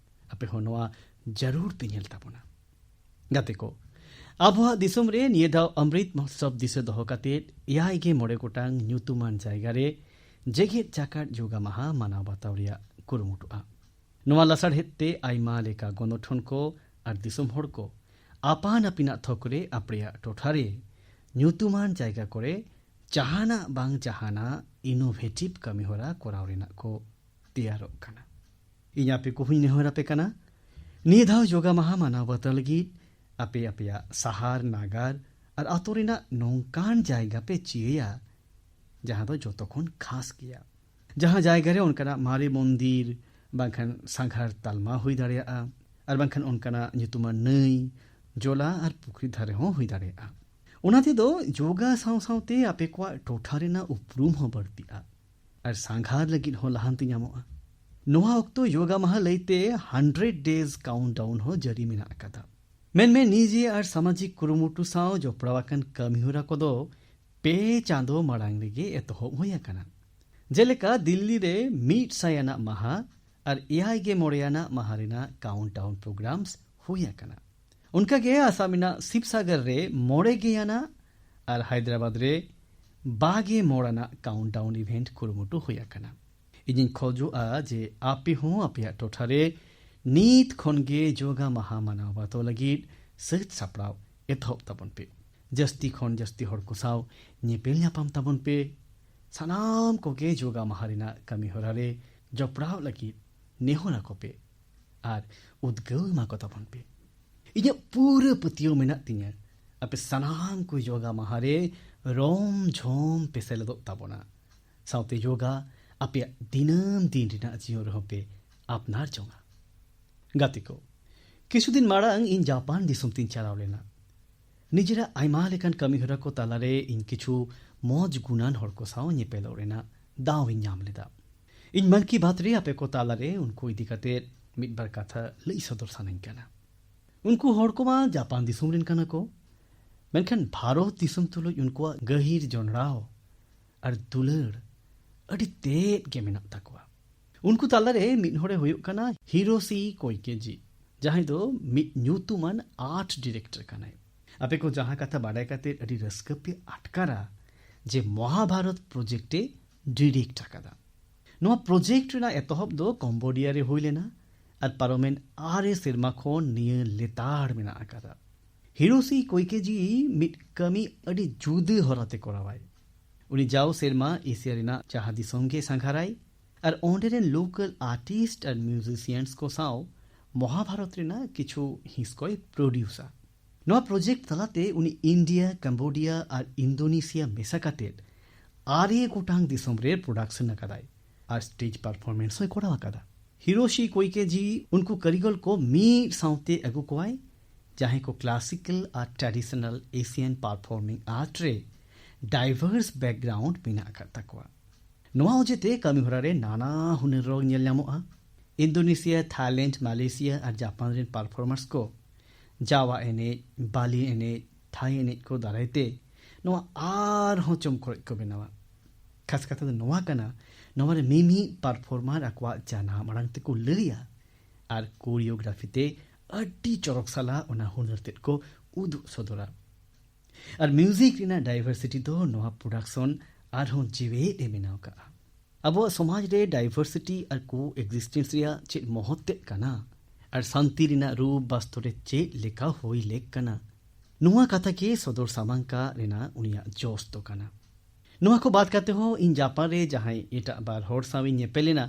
ᱟᱯᱮ ᱦᱚᱸ ᱱᱚᱣᱟ ᱡᱟᱹᱨᱩᱲ ᱯᱮ ᱧᱮᱞ ᱛᱟᱵᱚᱱᱟ। ᱜᱟᱛᱮ ᱠᱚ, ᱟᱵᱚᱣᱟᱜ ᱫᱤᱥᱚᱢ ᱨᱮ ᱱᱤᱭᱟᱹ ᱫᱷᱟᱣ ᱚᱢᱨᱤᱛ ᱢᱚᱦᱳᱛᱥᱚᱵ ᱫᱤᱥᱟᱹ ᱫᱚᱦᱚ ᱠᱟᱛᱮᱫ eyagᱮ ᱜᱚᱴᱟᱝ ᱧᱩᱛᱩᱢᱟᱱ ᱡᱟᱭᱜᱟ ᱨᱮ ᱡᱮᱜᱮᱫ ᱡᱟᱠᱟᱛ ᱭᱳᱜᱟ ᱢᱟᱦᱟ ᱢᱟᱱᱟᱣ ᱵᱟᱛᱟᱣ ᱨᱮᱭᱟᱜ ᱠᱩᱨᱩᱢᱩᱴᱩᱜᱼᱟ। ᱱᱚᱣᱟ ᱞᱟᱥᱟᱲᱦᱮᱫ ᱛᱮ ᱟᱭᱢᱟ ᱞᱮᱠᱟ ᱜᱚᱱᱚᱴᱷᱚᱱ ᱠᱚ ᱟᱨ ᱫᱤᱥᱚᱢ ᱦᱚᱲ ᱠᱚ ᱟᱯᱟᱱ ᱟᱹᱯᱤᱱᱟᱜ ᱛᱷᱚᱠ ᱨᱮ ᱟᱯᱲᱮᱭᱟᱜ ᱴᱚᱴᱷᱟᱨᱮ ᱧᱩᱛᱩᱢᱟᱱ ᱡᱟᱭᱜᱟ ᱠᱚᱨᱮ ᱡᱟᱦᱟᱱᱟᱜ ᱵᱟᱝ ᱡᱟᱦᱟᱱᱟᱜ ᱤᱱᱳᱵᱷᱮᱴᱤᱵᱷ ᱠᱟᱹᱢᱤᱦᱚᱨᱟ ᱠᱚᱨᱟᱣ ᱨᱮᱱᱟᱜ ᱠᱚ ᱛᱮᱭᱟᱨᱚᱜ ᱠᱟᱱᱟ। ᱤᱧ ᱟᱯᱮ ᱠᱚᱦᱚᱸᱧ ᱱᱮᱦᱚᱨ ᱟᱯᱮ ᱠᱟᱱᱟ, ᱱᱤᱭᱟᱹ ᱫᱷᱟᱣ ᱭᱳᱜᱟ ᱢᱟᱦᱟ ᱢᱟᱱᱟᱣ ᱵᱟᱛᱟᱣ ᱞᱟᱹᱜᱤᱫ ᱟᱯᱮ ᱟᱯᱮᱭᱟᱜ ᱥᱟᱦᱟᱨ, ᱱᱟᱜᱟᱨ ᱟᱨ ᱟᱛᱳ ᱨᱮᱱᱟᱜ ᱱᱚᱝᱠᱟᱱ ᱡᱟᱭᱜᱟ ᱯᱮ ᱪᱤᱭᱟᱹᱭᱟ ᱡᱟᱦᱟᱸ ᱫᱚ ᱡᱚᱛᱚ ᱠᱷᱚᱱ ᱠᱷᱟᱥ ᱜᱮᱭᱟ। ᱡᱟᱦᱟᱸ ᱡᱟᱭᱜᱟ ᱨᱮ ᱚᱱᱠᱟᱱᱟᱜ ᱢᱟᱨᱮ ᱢᱚᱱᱫᱤᱨ ᱵᱟᱝᱠᱷᱟᱱ ᱥᱟᱸᱜᱷᱟᱨ ᱛᱟᱞᱢᱟ ᱦᱩᱭ ᱫᱟᱲᱮᱭᱟᱜᱼᱟ ᱟᱨ ᱵᱟᱝᱠᱷᱟᱱ ᱚᱱᱠᱟᱱᱟᱜ ᱧᱩᱛᱩᱢᱟᱱ ᱱᱟᱹᱭ, ᱡᱚᱞᱟ ᱟᱨ ᱯᱩᱠᱷᱨᱤ ᱫᱷᱟᱨᱮ ᱦᱚᱸ ᱦᱩᱭ ᱫᱟᱲᱮᱭᱟᱜᱼᱟ। ᱚᱱᱟ ᱛᱮᱫᱚ ᱭᱳᱜᱟ ᱥᱟᱶ ᱥᱟᱶᱛᱮ ᱟᱯᱮ ᱠᱚᱣᱟᱜ ᱴᱚᱴᱷᱟ ᱨᱮᱱᱟᱜ ᱩᱯᱨᱩᱢ ᱦᱚᱸ ᱵᱟᱹᱲᱛᱤᱜᱼᱟ ᱟᱨ ᱥᱟᱸᱜᱷᱟᱨ ᱞᱟᱹᱜᱤᱫ ᱦᱚᱸ ᱞᱟᱦᱟᱱᱛᱤ ᱧᱟᱢᱚᱜᱼᱟ। ᱱᱚᱣᱟ ᱚᱠᱛᱚ ᱭᱳᱜᱟ ᱢᱟᱦᱟ ᱞᱟᱹᱭᱛᱮ 100 days কাউন্টডাউন ᱦᱚᱸ ᱡᱟᱹᱨᱤ ᱢᱮᱱᱟᱜ ᱟᱠᱟᱫᱟ। ᱢᱮᱱᱢᱮ ᱱᱤᱡᱮ ᱟᱨ ᱥᱟᱢᱟᱡᱤᱠ ᱠᱩᱨᱩᱢᱩᱴᱩ ᱥᱟᱶ ᱡᱚᱯᱲᱟᱣ ᱟᱠᱟᱱ ᱠᱟᱹᱢᱤᱦᱚᱨᱟ ᱠᱚᱫᱚ 2 ᱪᱟᱸᱫᱳ ᱢᱟᱲᱟᱝ ᱨᱮᱜᱮ ᱮᱛᱚᱦᱚᱵ ᱦᱩᱭ ᱟᱠᱟᱱᱟ। ᱡᱮᱞᱮᱠᱟ ᱫᱤল্ᱞᱤ ᱨᱮ 100 ᱟᱱᱟᱜ ᱢᱟᱦᱟ ᱟᱨ 9 ᱟᱱᱟᱜ ᱢᱟᱦᱟ ᱨᱮᱱᱟᱜ কাউন্টডাউন ᱯᱨᱳᱜᱨᱟᱢᱥ ᱦᱩᱭ ᱟᱠᱟᱱᱟ। ᱚᱱᱠᱟᱜᱮ ᱟᱥᱟᱢ ᱨᱮᱱᱟᱜ ᱥᱤᱵᱥᱟᱜᱚᱨ ᱨᱮ 9 ᱟᱱᱟᱜ ᱟᱨ ᱦᱟᱭᱫᱨᱟᱵᱟᱫ ᱨᱮ 24 ᱟᱱᱟᱜ কাউন্টডাউন ইভেন্ট ᱠᱩᱨᱩᱢᱩᱴᱩ ᱦᱩᱭ ᱟᱠᱟᱱᱟ। ᱤᱧᱤᱧ ᱠᱷᱚᱡᱚᱜᱼᱟ ᱡᱮ ᱟᱯᱮ ᱦᱚᱸ ᱟᱯᱮᱭᱟᱜ ᱴᱚᱴᱷᱟᱨᱮ ᱱᱤᱛ ᱠᱷᱚᱱᱜᱮ ᱭᱳᱜᱟ ᱢᱟᱦᱟ ᱢᱟᱱᱟᱣ ᱵᱟᱛᱟᱣ ᱞᱟᱹᱜᱤᱫ ᱥᱟᱹᱛ ᱥᱟᱯᱲᱟᱣ ᱮᱛᱚᱦᱚᱵ ᱛᱟᱵᱚᱱ ᱯᱮ। ᱡᱟᱹᱥᱛᱤ ᱠᱷᱚᱱ ᱡᱟᱹᱥᱛᱤ ᱦᱚᱲ ᱠᱚ ᱥᱟᱶ ᱧᱮᱯᱮᱞ ᱧᱟᱯᱟᱢ ᱛᱟᱵᱚᱱ ᱯᱮ। ᱥᱟᱱᱟᱢ ᱠᱚᱜᱮ ᱭᱳᱜᱟ ᱢᱟᱦᱟ ᱨᱮᱱᱟᱜ ᱠᱟᱹᱢᱤᱦᱚᱨᱟ ᱨᱮ ᱡᱚᱯᱲᱟᱣ ᱞᱟᱹᱜᱤᱫ ᱱᱮᱦᱚᱨ ᱟᱠᱚ ᱯᱮ ᱟᱨ ᱩᱫᱽᱜᱟᱹᱣ ᱮᱢᱟ ᱠᱚ ᱛᱟᱵᱚᱱ ᱯᱮ। ᱤᱧᱟᱹᱜ ᱯᱩᱨᱟᱹ ᱯᱟᱹᱛᱭᱟᱹᱣ ᱢᱮᱱᱟᱜ ᱛᱤᱧᱟᱹ ᱟᱯᱮ ᱥᱟᱱᱟᱢ ᱠᱚ ᱭᱳᱜᱟ ᱢᱟᱦᱟ ᱨᱮ ᱨᱚᱢ ᱡᱷᱚᱢ ᱯᱮ ᱥᱮᱞᱮᱫᱚᱜ ᱛᱟᱵᱚᱱᱟ। ᱥᱟᱶᱛᱮ ᱭᱳᱜᱟ ᱟᱯᱮᱭᱟᱜ ᱫᱤᱱᱟᱹᱢ ᱫᱤᱱ ᱨᱮᱱᱟᱜ ᱡᱤᱭᱚᱱ ᱨᱮᱦᱚᱸ ᱯᱮ ᱟᱯᱱᱟᱨ ᱡᱚᱝᱟ। ᱜᱟᱛᱮ ᱠᱚ, ᱠᱤᱪᱷᱩ ᱫᱤᱱ ᱢᱟᱲᱟᱝ ᱤᱧ ᱡᱟᱯᱟᱱ ᱫᱤᱥᱚᱢ ᱛᱤᱧ ᱪᱟᱞᱟᱣ ᱞᱮᱱᱟ। ᱱᱤᱡᱮᱨᱟᱜ ᱟᱭᱢᱟ ᱞᱮᱠᱟᱱ ᱠᱟᱹᱢᱤᱦᱚᱨᱟ ᱠᱚ ᱛᱟᱞᱟᱨᱮ ᱤᱧ ᱠᱤᱪᱷᱩ ᱢᱚᱡᱽ ᱜᱩᱱᱟᱱ ᱦᱚᱲ ᱠᱚ ᱥᱟᱶ ᱧᱮᱯᱮᱞᱚᱜ ᱨᱮᱱᱟᱜ ᱫᱟᱣ ᱤᱧ ᱧᱟᱢ ᱞᱮᱫᱟ। ᱤᱧ ᱢᱚᱱ ᱠᱤ ᱵᱟᱛ ᱨᱮ ᱟᱯᱮ ᱠᱚ ᱛᱟᱞᱟᱨᱮ ᱩᱱᱠᱩ ᱤᱫᱤ ᱠᱟᱛᱮᱫ ᱢᱤᱫᱵᱟᱨ ᱠᱟᱛᱷᱟ ᱞᱟᱹᱭ ᱥᱚᱫᱚᱨ ᱥᱟᱱᱟᱧ ᱠᱟᱱᱟ। ᱩᱱᱠᱩ ᱦᱚᱲ ᱠᱚᱢᱟ ᱡᱟᱯᱟᱱ ᱫᱤᱥᱚᱢ ᱨᱮᱱ ᱠᱟᱱᱟ ᱠᱚ, ᱢᱮᱱᱠᱷᱟᱱ ᱵᱷᱟᱨᱚᱛ ᱫᱤᱥᱚᱢ ᱛᱩᱞᱩᱡ ᱩᱱᱠᱩᱣᱟᱜ ᱜᱟᱹᱦᱤᱨ ᱡᱚᱱᱲᱟᱣ ᱟᱨ ᱫᱩᱞᱟᱹᱲ ᱟᱹᱰᱤ ᱛᱮᱫ ᱜᱮ ᱢᱮᱱᱟᱜ ᱛᱟᱠᱚᱣᱟ। ᱩᱱᱠᱩ ᱛᱟᱞᱟᱨᱮ ᱢᱤᱫ ᱦᱚᱲᱮ ᱦᱩᱭᱩᱜ ᱠᱟᱱᱟ ᱦᱤᱨᱳᱥᱤ ᱠᱳᱭᱠᱮᱡᱤ, ᱡᱟᱦᱟᱸᱭ ᱫᱚ ᱢᱤᱫ ᱧᱩᱛᱩᱢᱟᱱ ᱟᱨᱴ ᱰᱤᱨᱮᱠᱴᱚᱨ ᱠᱟᱱᱟᱭ। ᱟᱯᱮ ᱠᱚ ᱡᱟᱦᱟᱸ ᱠᱟᱛᱷᱟ ᱵᱟᱰᱟᱭ ᱠᱟᱛᱮᱫ ᱟᱹᱰᱤ ᱨᱟᱹᱥᱠᱟᱹ ᱯᱮ ᱟᱴᱠᱟᱨᱟ ᱡᱮ ᱢᱚᱦᱟᱵᱷᱟᱨᱚᱛ ᱯᱨᱚᱡᱮক্টে ᱰᱤᱨᱮক্ট ᱟᱠᱟᱫᱟ। ᱱᱚᱣᱟ ᱯᱨᱚᱡᱮক্ট ᱨᱮᱱᱟᱜ ᱮᱛᱚᱦᱚᱵ ᱫᱚ ᱠᱚᱢᱵᱳᱰᱤᱭᱟ ᱨᱮ ᱦᱩᱭ ᱞᱮᱱᱟ ᱟᱨ ᱯᱟᱨᱚᱢᱮᱱ 6 ᱥᱮᱨᱢᱟ ᱠᱷᱚᱱ ᱱᱤᱭᱟᱹ ᱞᱮᱛᱟᱲ ᱢᱮᱱᱟᱜ ᱟᱠᱟᱫᱟ। हिरोशी कोइके जी मिट कमी अडी जुदा हराते कोरावाई उनी जाओ सेरमा एशिया रेना जहां दिसोम के संघाराई और ओंडे रेन लोकल आर्टिस्ट और म्यूजिशियंस को साओ महाभारत रेना किछु हिस्कोय प्रोड्यूसा नोआ प्रोजेक्ट तलाते उनी इंडिया कंबोडिया और इंडोनेशिया मेसा काते आरे गोटांग दिसोम रे प्रोडक्शन नकादाई और स्टेज परफॉर्मेंस होय कोरावा कादा हिरोशी कोइके जी उनको कारीगल को मीट साउते अगु कोआई जहां को क्लासिकल और ट्रेडिशनल एशियन परफॉर्मिंग आर्ट रे डाइवर्स बैकग्राउंड मेना करता कोआ नोआ ओजेते कमी होरारे नाना हुनर रोग नेल ᱧᱟᱢᱚᱜᱼᱟ इंडोनेशिया थाईलैंड मालयेशिया और जापान रेन परफॉर्मर्स को जावा एने बाली एने थाई एने को दारायते नोआ आर हो चमकोर को बेनावा खास कथा दो नोआ कना नोआ रे मिमी परफॉर्मर अक्वा जाना मारंग ते को लरिया और कोरियोग्राफी ते अड्डी चरक साला ओना हुनर ते को उदु सदोरा और म्यूजिक रेना डाइवर्सिटी दो नोआ प्रोडक्शन और हो जीवे दे बेनाव का अब समाज रे डाइवर्सिटी और को एक्जिस्टेंस रिया चे महत्व कना और शांति रेना रूप वास्तव चे लेका होई लेक कना नुआ कथा के सदर सामान का रेना उनिया जोश तो कना नुआ को बात करते हो इन जापान रे जहां एटा बार होर सावी नेपेलेना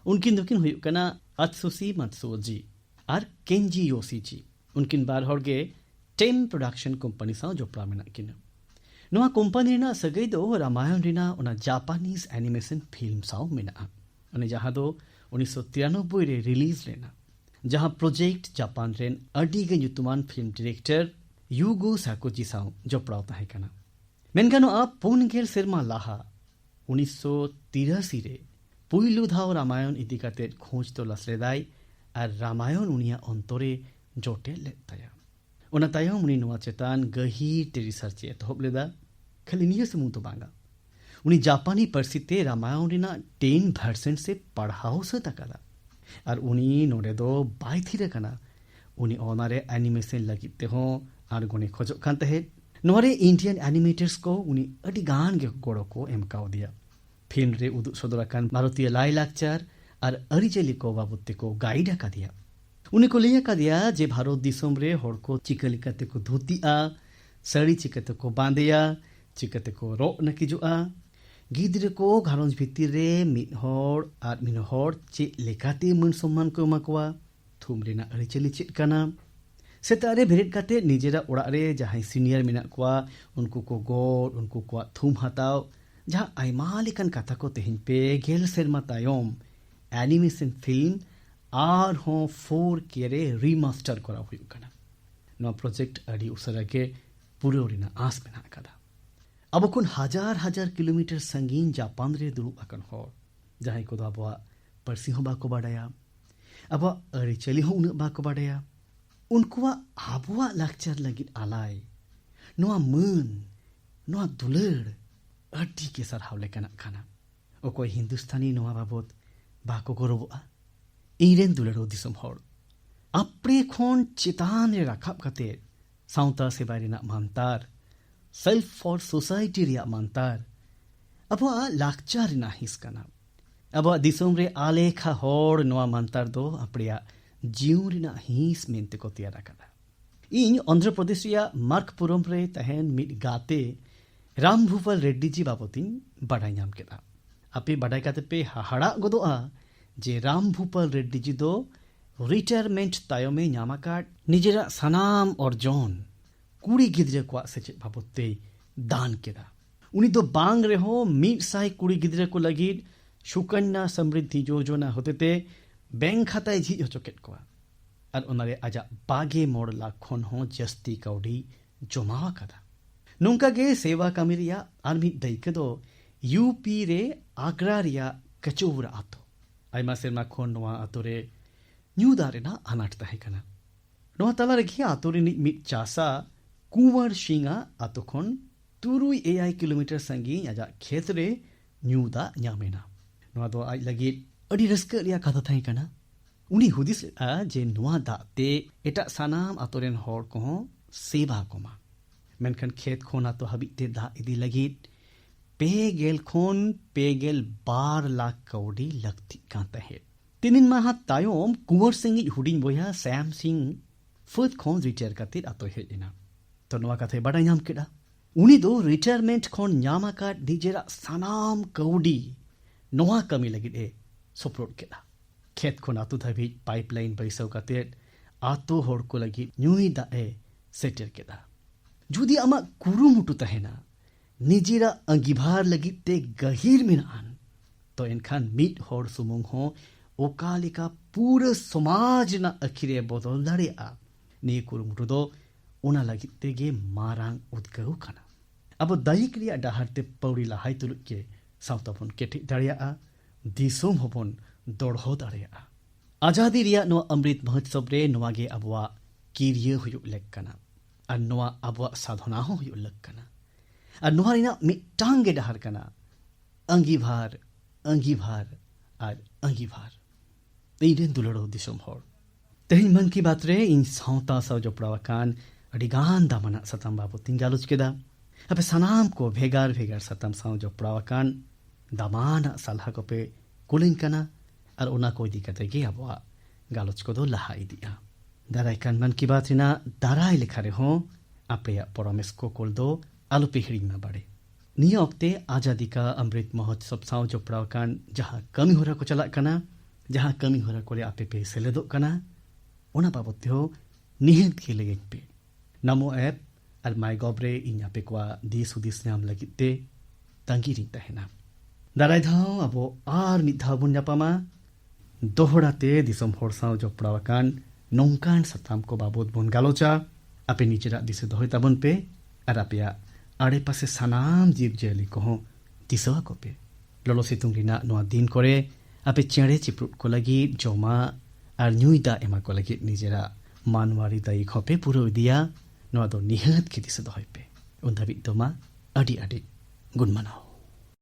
उनकिन दुकिन हुई कना अत्सुशी मत्सुओ जी और केंजी योशी जी उनकिन बार होर गे टेम प्रोडक्शन कंपनी सा जो प्रामेना किन नोआ कंपनी रेना सगई दो रामायण रेना उना जापानीज एनिमेशन फिल्म साव मेना अने जहां दो 1993 रे रिलीज लेना जहां प्रोजेक्ट जापान रेन अडी गे युतुमान फिल्म डायरेक्टर युगो साकोजी साव जो प्रावता है कना मेनकानो आप पुनगेल सेरमा लाहा 1983 रे पुइलु धाव रामायण इदी काते खोज तो लसलेदाई और रामायण उनिया अंतरे जोटे लेताया उना तायम उनी नोआ चेतान गहीर ते रिसर्च एतहब लेदा खाली निया समूह तो बांगा उनी जापानी परसिते रामायण रेना 10 वर्जन से पढ़ाओ से तकादा और उनी नोडे दो बाय थीरे कना उनी ओनारे एनिमेशन लगिते हो और गुने खोजो कांते है नोरे इंडियन एनिमेटर्स को उनी अडी गान गे गोड़ो को एमकाओ दिया फिल्म रे उदु सदराकान भारतीय लाई लाक्चर और अरिचेली को बाबुते को गाइड का दिया उन्हें को लिया का दिया जे भारत दिसोम रे होड़ को चिकलिकाते को धोतिया साड़ी चिकते को बांधिया चिकते को रो नकिजुआ गिद्रे को घारंज भितिर रे मिद होड़ और मिन होड़ चे लेकाते मन सम्मान को एमाकोआ थुम रेना अरिचेली चेद काना सेतारे भेरेट काते निजेरा ओड़ा रे जहां सीनियर मेना कोआ उनको को गोड़ उनको को थुम हताओ जहां आइमा लेकन कथा को तेहिन पे गेल सेरमा तायम एनिमेशन फिल्म आर हो 4K रे रीमास्टर करा हुई कना नो प्रोजेक्ट अडी उसरा के पूरे ओरिना आस मेना कदा अब कोन हजार किलोमीटर संगीन जापान रे दुरु अकन हो जहां को दाबवा परसी हो बाको बाडाया अब अरिचेली हो उन बाको बाडाया उनको आबुआ लाक्चर लगित आलाय नोआ मन नोआ दुलड़ अड्डी के सरहाव लेकना खाना ओ कोई हिंदुस्तानी नोआ बाबत बाको गौरवआ इरेन दुलड़ो दिसम होड़ अपने खोन चितान रे राखाब कते साउता सेवा रेना मानतार सेल्फ फॉर सोसाइटी रिया मानतार अब लाक्चर रेना हिस कना अब दिसम रे आलेखा होड़ नोआ मानतार दो अपड़िया जीव रेना हिस मेनते को तैयार कदा इन आंध्र प्रदेश रिया मार्कपुरम रे तहन मिड गाते राम भूपाल रेड्डी जी बाबतिन बड़ाई नाम केदा आपे बड़ाई काते पे हाड़ा गोदोआ जे राम भूपाल रेड्डी जी दो रिटायरमेंट तायमे ᱧᱟᱢᱟᱠᱟᱫ निजेरा सनाम अर्जन कुड़ी गिद्रे को सेचे बाबते दान केदा उनी दो बांग रेहो 100 कुड़ी गिद्रे को लगिद सुकन्या समृद्धि योजना होतेते बैंक खाताय झिज होचोकेत को और उनारे आजा 22 लाख खन हो जस्ती कौडी जमावा कदा नोंका गे सेवा कामी रिया आर मिद दैके दो यूपी रे आग्रा रिया कचौरा आतो आइमा सेरमा खन नोआ आतोरे ᱧᱩᱫᱟ ᱨᱮᱱᱟᱜ ᱟᱱᱟᱴ ᱛᱟᱦᱮᱸ ᱠᱟᱱᱟ ᱱᱚᱣᱟ ᱛᱟᱞᱟ ᱨᱮᱜᱮ ᱟᱛᱳ ᱨᱤᱱᱤᱡ ᱢᱤᱫ ᱪᱟᱥᱟ ᱠᱩᱸᱣᱟᱨ ᱥᱤᱝᱟ ᱟᱛᱳ ᱠᱷᱚᱱ 3-4 ᱠᱤᱞᱳᱢᱤᱴᱟᱨ ᱥᱟᱺᱜᱤᱧ ᱟᱡᱟᱜ ᱠᱷᱮᱛ ᱨᱮ ᱧᱩᱫᱟ ᱧᱟᱢᱮᱱᱟ ᱱᱚᱣᱟ ᱫᱚ ᱟᱡ ᱞᱟᱹᱜᱤᱫ ᱟᱹᱰᱤ ᱨᱟᱹᱥᱠᱟᱹ ᱨᱮᱭᱟᱜ ᱠᱟᱛᱷᱟ ᱛᱟᱦᱮᱸ ᱠᱟᱱᱟ ᱩᱱᱤ ᱦᱩᱫᱤᱥ ᱞᱮᱫᱼᱟ ᱡᱮ ᱱᱚᱣᱟ ᱫᱟᱜ ᱛᱮ ᱮᱴᱟᱜ ᱥᱟᱱᱟᱢ ᱟᱛᱳ ᱨᱮᱱ ᱦᱚᱲ ᱠᱚᱦᱚᱸ ᱥᱮᱵᱟ ᱠᱚᱢᱟ ᱢᱮᱱᱠᱷᱟᱱ ᱠᱷᱮᱛ ᱠᱷᱚᱱ ᱟᱛᱳ ᱦᱟᱹᱵᱤᱡ ᱛᱮ ᱫᱟᱜ ᱤᱫᱤ ᱞᱟᱹᱜᱤᱫ 2 ᱠᱷᱚᱱ 2 लाख कौड़ी लगती कां तहें तीन माह तायम कुंवर सिंह हुडिंग बोया सैम सिंह ᱯᱷᱟᱹᱫ ᱠᱷᱚᱱ ᱨᱤᱴᱟᱭᱟᱨ ᱠᱟᱛᱮ ᱟᱛᱳᱭ ᱦᱮᱡ ᱮᱱᱟ᱾ ᱛᱚ ᱱᱚᱣᱟ ᱠᱟᱛᱷᱟᱭ ᱵᱟᱰᱟᱭ ᱧᱟᱢ ᱠᱮᱫᱟ᱾ ᱩᱱᱤ ᱫᱚ ᱨᱤᱴᱟᱭᱟᱨᱢᱮᱱᱴ ᱠᱷᱚᱱ ᱧᱟᱢ ᱟᱠᱟᱫ ᱱᱤᱡᱮᱨᱟᱜ ᱥᱟᱱᱟᱢ ᱠᱟᱹᱣᱰᱤ ᱱᱚᱣᱟ ᱠᱟᱹᱢᱤ ᱞᱟᱹᱜᱤᱫ ᱮ ᱥᱚᱯᱨᱚᱫ ᱠᱮᱫᱟ᱾ ᱠᱷᱮᱛ ᱠᱷᱚᱱ ᱟᱛᱳ ᱫᱷᱟᱹᱵᱤᱡ ᱯᱟᱭᱤᱯ ᱞᱟᱭᱤᱱ ᱵᱟᱹᱭᱥᱟᱹᱣ ᱠᱟᱛᱮ ᱟᱛᱳ ᱦᱚᱲ ᱠᱚ ᱞᱟᱹᱜᱤᱫ ᱧᱩᱭ ᱫᱟᱜ ᱮ ᱥᱮᱴᱮᱨ ᱠᱮᱫᱟ᱾ ᱡᱩᱫᱤ ᱟᱢᱟᱜ ᱠᱩᱨᱩᱢᱩᱴᱩ ᱛᱟᱦᱮᱱᱟ, ᱱᱤᱡᱮᱨᱟᱜ ᱟᱸᱜᱤᱵᱷᱟᱨ ᱞᱟᱹᱜᱤᱫ ᱛᱮ ᱜᱟᱹᱦᱤᱨ ᱢᱮᱱᱟᱜᱼᱟᱱ, ᱛᱚ ᱮᱱᱠᱷᱟन ᱢᱤᱫ ᱦᱚᱲ ᱥᱩᱢᱩᱝ ᱦᱚᱸ ᱚᱠᱟ ᱞᱮᱠᱟ ᱯᱩᱨᱟᱹ ᱥᱚᱢᱟᱡᱽ ᱨᱮᱱᱟᱜ ᱟᱹᱠᱷᱤᱨᱮ ᱵᱚᱫᱚᱞ ᱫᱟᱲᱮᱭᱟᱜᱼᱟ, ᱱᱤᱭᱟᱹ ᱠᱩᱨᱩᱢᱩᱴᱩ ᱫᱚ ᱚᱱᱟ ᱞᱟᱹᱜᱤᱫ ᱛᱮᱜᱮ ᱢᱟᱨᱟᱝ ᱩᱫᱽᱜᱟᱹᱣ ᱠᱟᱱᱟ᱾ ᱟᱵᱚ ᱫᱟᱭᱤᱠ ᱨᱮᱭᱟᱜ ᱰᱟᱦᱟᱨ ᱛᱮ ᱯᱟᱹᱣᱲᱤ ᱞᱟᱦᱟᱭ ᱛᱩᱞᱩᱡ ᱜᱮ ᱥᱟᱶᱛᱟ ᱵᱚᱱ ᱠᱮᱴᱮᱡ ᱫᱟᱲᱮᱭᱟᱜᱼᱟ, ᱫᱤᱥᱚᱢ ᱦᱚᱸᱵᱚᱱ ᱫᱚᱲᱦᱚ ᱫᱟᱲᱮᱭᱟᱜᱼᱟ᱾ ᱟᱡᱟᱫᱤ ᱨᱮᱭᱟᱜ ᱱᱚᱣᱟ ᱚᱢᱨᱤᱛ ᱢᱚᱦᱳᱛᱥᱚᱵ ᱨᱮ ᱱᱚᱣᱟ ᱜᱮ ᱟᱵᱚᱣᱟᱜ ᱠᱤᱨᱤᱭᱟᱹ ᱦᱩᱭᱩᱜ ᱞᱮᱠ ᱠᱟᱱᱟ, ᱟᱨ ᱱᱚᱣᱟ ᱟᱵᱚᱣᱟᱜ ᱥᱟধᱚᱱᱟ ᱦᱚᱸ ᱦᱩᱭᱩᱜ ᱞᱮᱠ ᱠᱟᱱᱟ᱾ ᱟᱨ ᱱᱚᱣᱟ ᱨᱮᱱᱟᱜ ᱢᱤᱫᱴᱟᱝ ᱜᱮ ᱰᱟᱦᱟᱨ ᱠᱟᱱᱟ, ᱟᱸᱜᱤᱵᱷᱟᱨ, ᱟᱸᱜᱤᱵᱷᱟर ᱟᱨ ᱟᱸᱜᱤᱵᱷᱟर᱾ ᱤᱧᱨᱮᱱ ᱫᱩᱞᱟᱹᱲᱚᱜ ᱫᱤᱥᱚᱢ ᱦᱚᱲ, ᱛᱮᱦᱮᱧ ᱢᱚᱱ ᱠᱤ ᱵᱟᱛ ᱨᱮ ᱤᱧ ᱥᱟᱶᱛᱟ ᱥᱟᱶ ᱡᱚᱯᱲᱟᱣ ᱟᱠᱟᱱ ᱟᱹᱰᱤᱜᱟᱱ ᱫᱟᱢᱟᱱᱟᱜ ᱥᱟᱛᱟᱢ ᱵᱟᱵᱚᱫ ᱛᱤᱧ ᱜᱟᱞᱚᱪ ᱠᱮᱫᱟ᱾ ᱟᱯᱮ ᱥᱟᱱᱟᱢ ᱠᱚ ᱵᱷᱮᱜᱟᱨ ᱵᱷᱮᱜᱟᱨ ᱥᱟᱛᱟᱢ ᱥᱟᱶ ᱡᱚᱯᱲᱟᱣ ᱟᱠᱟᱱ ᱫᱟᱢᱟᱱᱟᱜ ᱥᱟᱞᱦᱟ ᱠᱚᱯᱮ ᱠᱩᱞᱤᱧ ᱠᱟᱱᱟ, ᱟᱨ ᱚᱱᱟ ᱠᱚ ᱤᱫᱤ ᱠᱟᱛᱮ ᱜᱮ ᱟᱵᱚᱣᱟᱜ ᱜᱟᱞᱚᱪ ᱠᱚᱫᱚ ᱞᱟᱦᱟ ᱤᱫᱤᱜᱼᱟ᱾ ᱫᱟᱨᱟᱭ ᱠᱟᱱ ᱢᱚᱱ ᱠᱤ ᱵᱟᱛ ᱨᱮᱱᱟᱜ ᱫᱟᱨᱟᱭ ᱞᱮᱠᱷᱟ ᱨᱮᱦᱚᱸ ᱟᱯᱮᱭᱟᱜ ᱯᱚᱨᱟᱢᱮᱥ ᱠᱚ ᱠᱳᱞ ᱫᱚ ᱟᱞᱚᱯᱮ ᱦᱤᱲᱤᱧ ᱢᱟ ᱵᱟᱲᱮ᱾ ᱱᱤᱭᱟᱹ ᱚᱠᱛᱮ ᱟᱡᱟᱫᱤ ᱠᱟ ᱚᱢᱨᱤᱛ ᱢᱚᱦᱳᱛᱥᱚᱵ ᱥᱟᱶ ᱡᱚᱯᱲᱟᱣ ᱟᱠᱟᱱ ᱡᱟᱦᱟᱸ ᱠᱟᱹᱢᱤ ᱦᱚᱨᱟ ᱠᱚ ᱪᱟᱞᱟᱜ ᱠᱟᱱᱟ, ᱡᱟᱦᱟᱸ ᱠᱟᱹᱢᱤ ᱦᱚᱨᱟ ᱠᱚᱨᱮ ᱟᱯᱮ ᱯᱮ ᱥᱮᱞᱮᱫᱚᱜ ᱠᱟᱱᱟ, ᱚᱱᱟ ᱵᱟᱵᱚᱫ ᱛᱮᱦᱚᱸ ᱱᱤᱦᱟᱹᱛ ᱜᱮ ᱞᱟᱹᱭᱟᱹᱧ ᱯᱮ᱾ ᱱᱟᱢᱳ ᱮᱯ ᱟᱨ ᱢᱟᱭ ᱜᱚᱵ ᱨᱮ ᱤᱧ ᱟᱯᱮ ᱠᱚᱣᱟᱜ ᱫᱤᱥ ᱦᱩᱫᱤᱥ ᱧᱟᱢ ᱞᱟᱹᱜᱤᱫ ᱛᱮ ᱛᱟᱺᱜᱤ ᱨᱤᱧ ᱛᱟᱦᱮᱱᱟ᱾ ᱫᱟᱨᱟᱭ ᱫᱷᱟᱣ ᱟᱵᱚ ᱟᱨ ᱢᱤᱫ ᱫᱷᱟᱣ ᱵᱚᱱ ᱧᱟᱯᱟᱢᱟ, ᱫᱚᱦᱲᱟ te ᱫᱤᱥᱚᱢ ᱦᱚᱲ ᱥᱟᱶ ᱡᱚᱯᱲᱟᱣ ᱟᱠᱟᱱ ᱱᱚᱝᱠᱟᱱ ᱥᱟᱛᱟᱢ ᱠᱚ ᱵᱟᱵᱚᱫ ᱵᱚᱱ ᱜᱟᱞᱚᱪᱟ᱾ ᱟᱯᱮ ᱱᱤᱡᱮᱨᱟᱜ ᱫᱤᱥᱟᱹ ᱫᱚᱦᱚᱭ ᱛᱟᱵᱚᱱ ᱯᱮ, ᱟᱨ ᱟᱯᱮᱭᱟᱜ ᱟᱲᱮᱯᱟᱥᱮ ᱥᱟᱱᱟᱢ ᱡᱤᱵᱽᱼᱡᱤᱭᱟᱹᱞᱤ ᱠᱚᱦᱚᱸ ᱫᱤᱥᱟᱹᱣᱟᱠᱚ ᱯᱮ᱾ ᱞᱚᱞᱚ ᱥᱤᱛᱩᱝ ᱨᱮᱱᱟᱜ ᱱᱚᱣᱟ ᱫᱤᱱ ᱠᱚᱨᱮ ᱟᱯᱮ ᱪᱮᱬᱮ ᱪᱤᱯᱨᱩᱫ ᱠᱚ ᱞᱟᱹᱜᱤᱫ ᱡᱚᱢᱟᱜ ᱟᱨ ᱧᱩᱭ ᱫᱟᱜ ᱮᱢᱟ ᱠᱚ ᱞᱟᱹᱜᱤᱫ ᱱᱤᱡᱮᱨᱟᱜ ᱢᱟᱱᱣᱟᱨᱤ ᱫᱟᱭᱤᱠ ᱦᱚᱸᱯᱮ ᱯᱩᱨᱟᱹᱣ ᱤᱫᱤᱭᱟ᱾ ᱱᱚᱣᱟ ᱫᱚ ᱱᱤᱦᱟᱹᱛ ᱜᱮ ᱫᱤᱥᱟᱹ ᱫᱚᱦᱚᱭ ᱯᱮ᱾ ᱩᱱ ᱫᱷᱟᱹᱵᱤᱡ ᱫᱚ ᱢᱟ ᱟᱹᱰᱤ ᱟᱹᱰᱤ ᱜᱩᱱ ᱢᱟᱱᱟᱣ᱾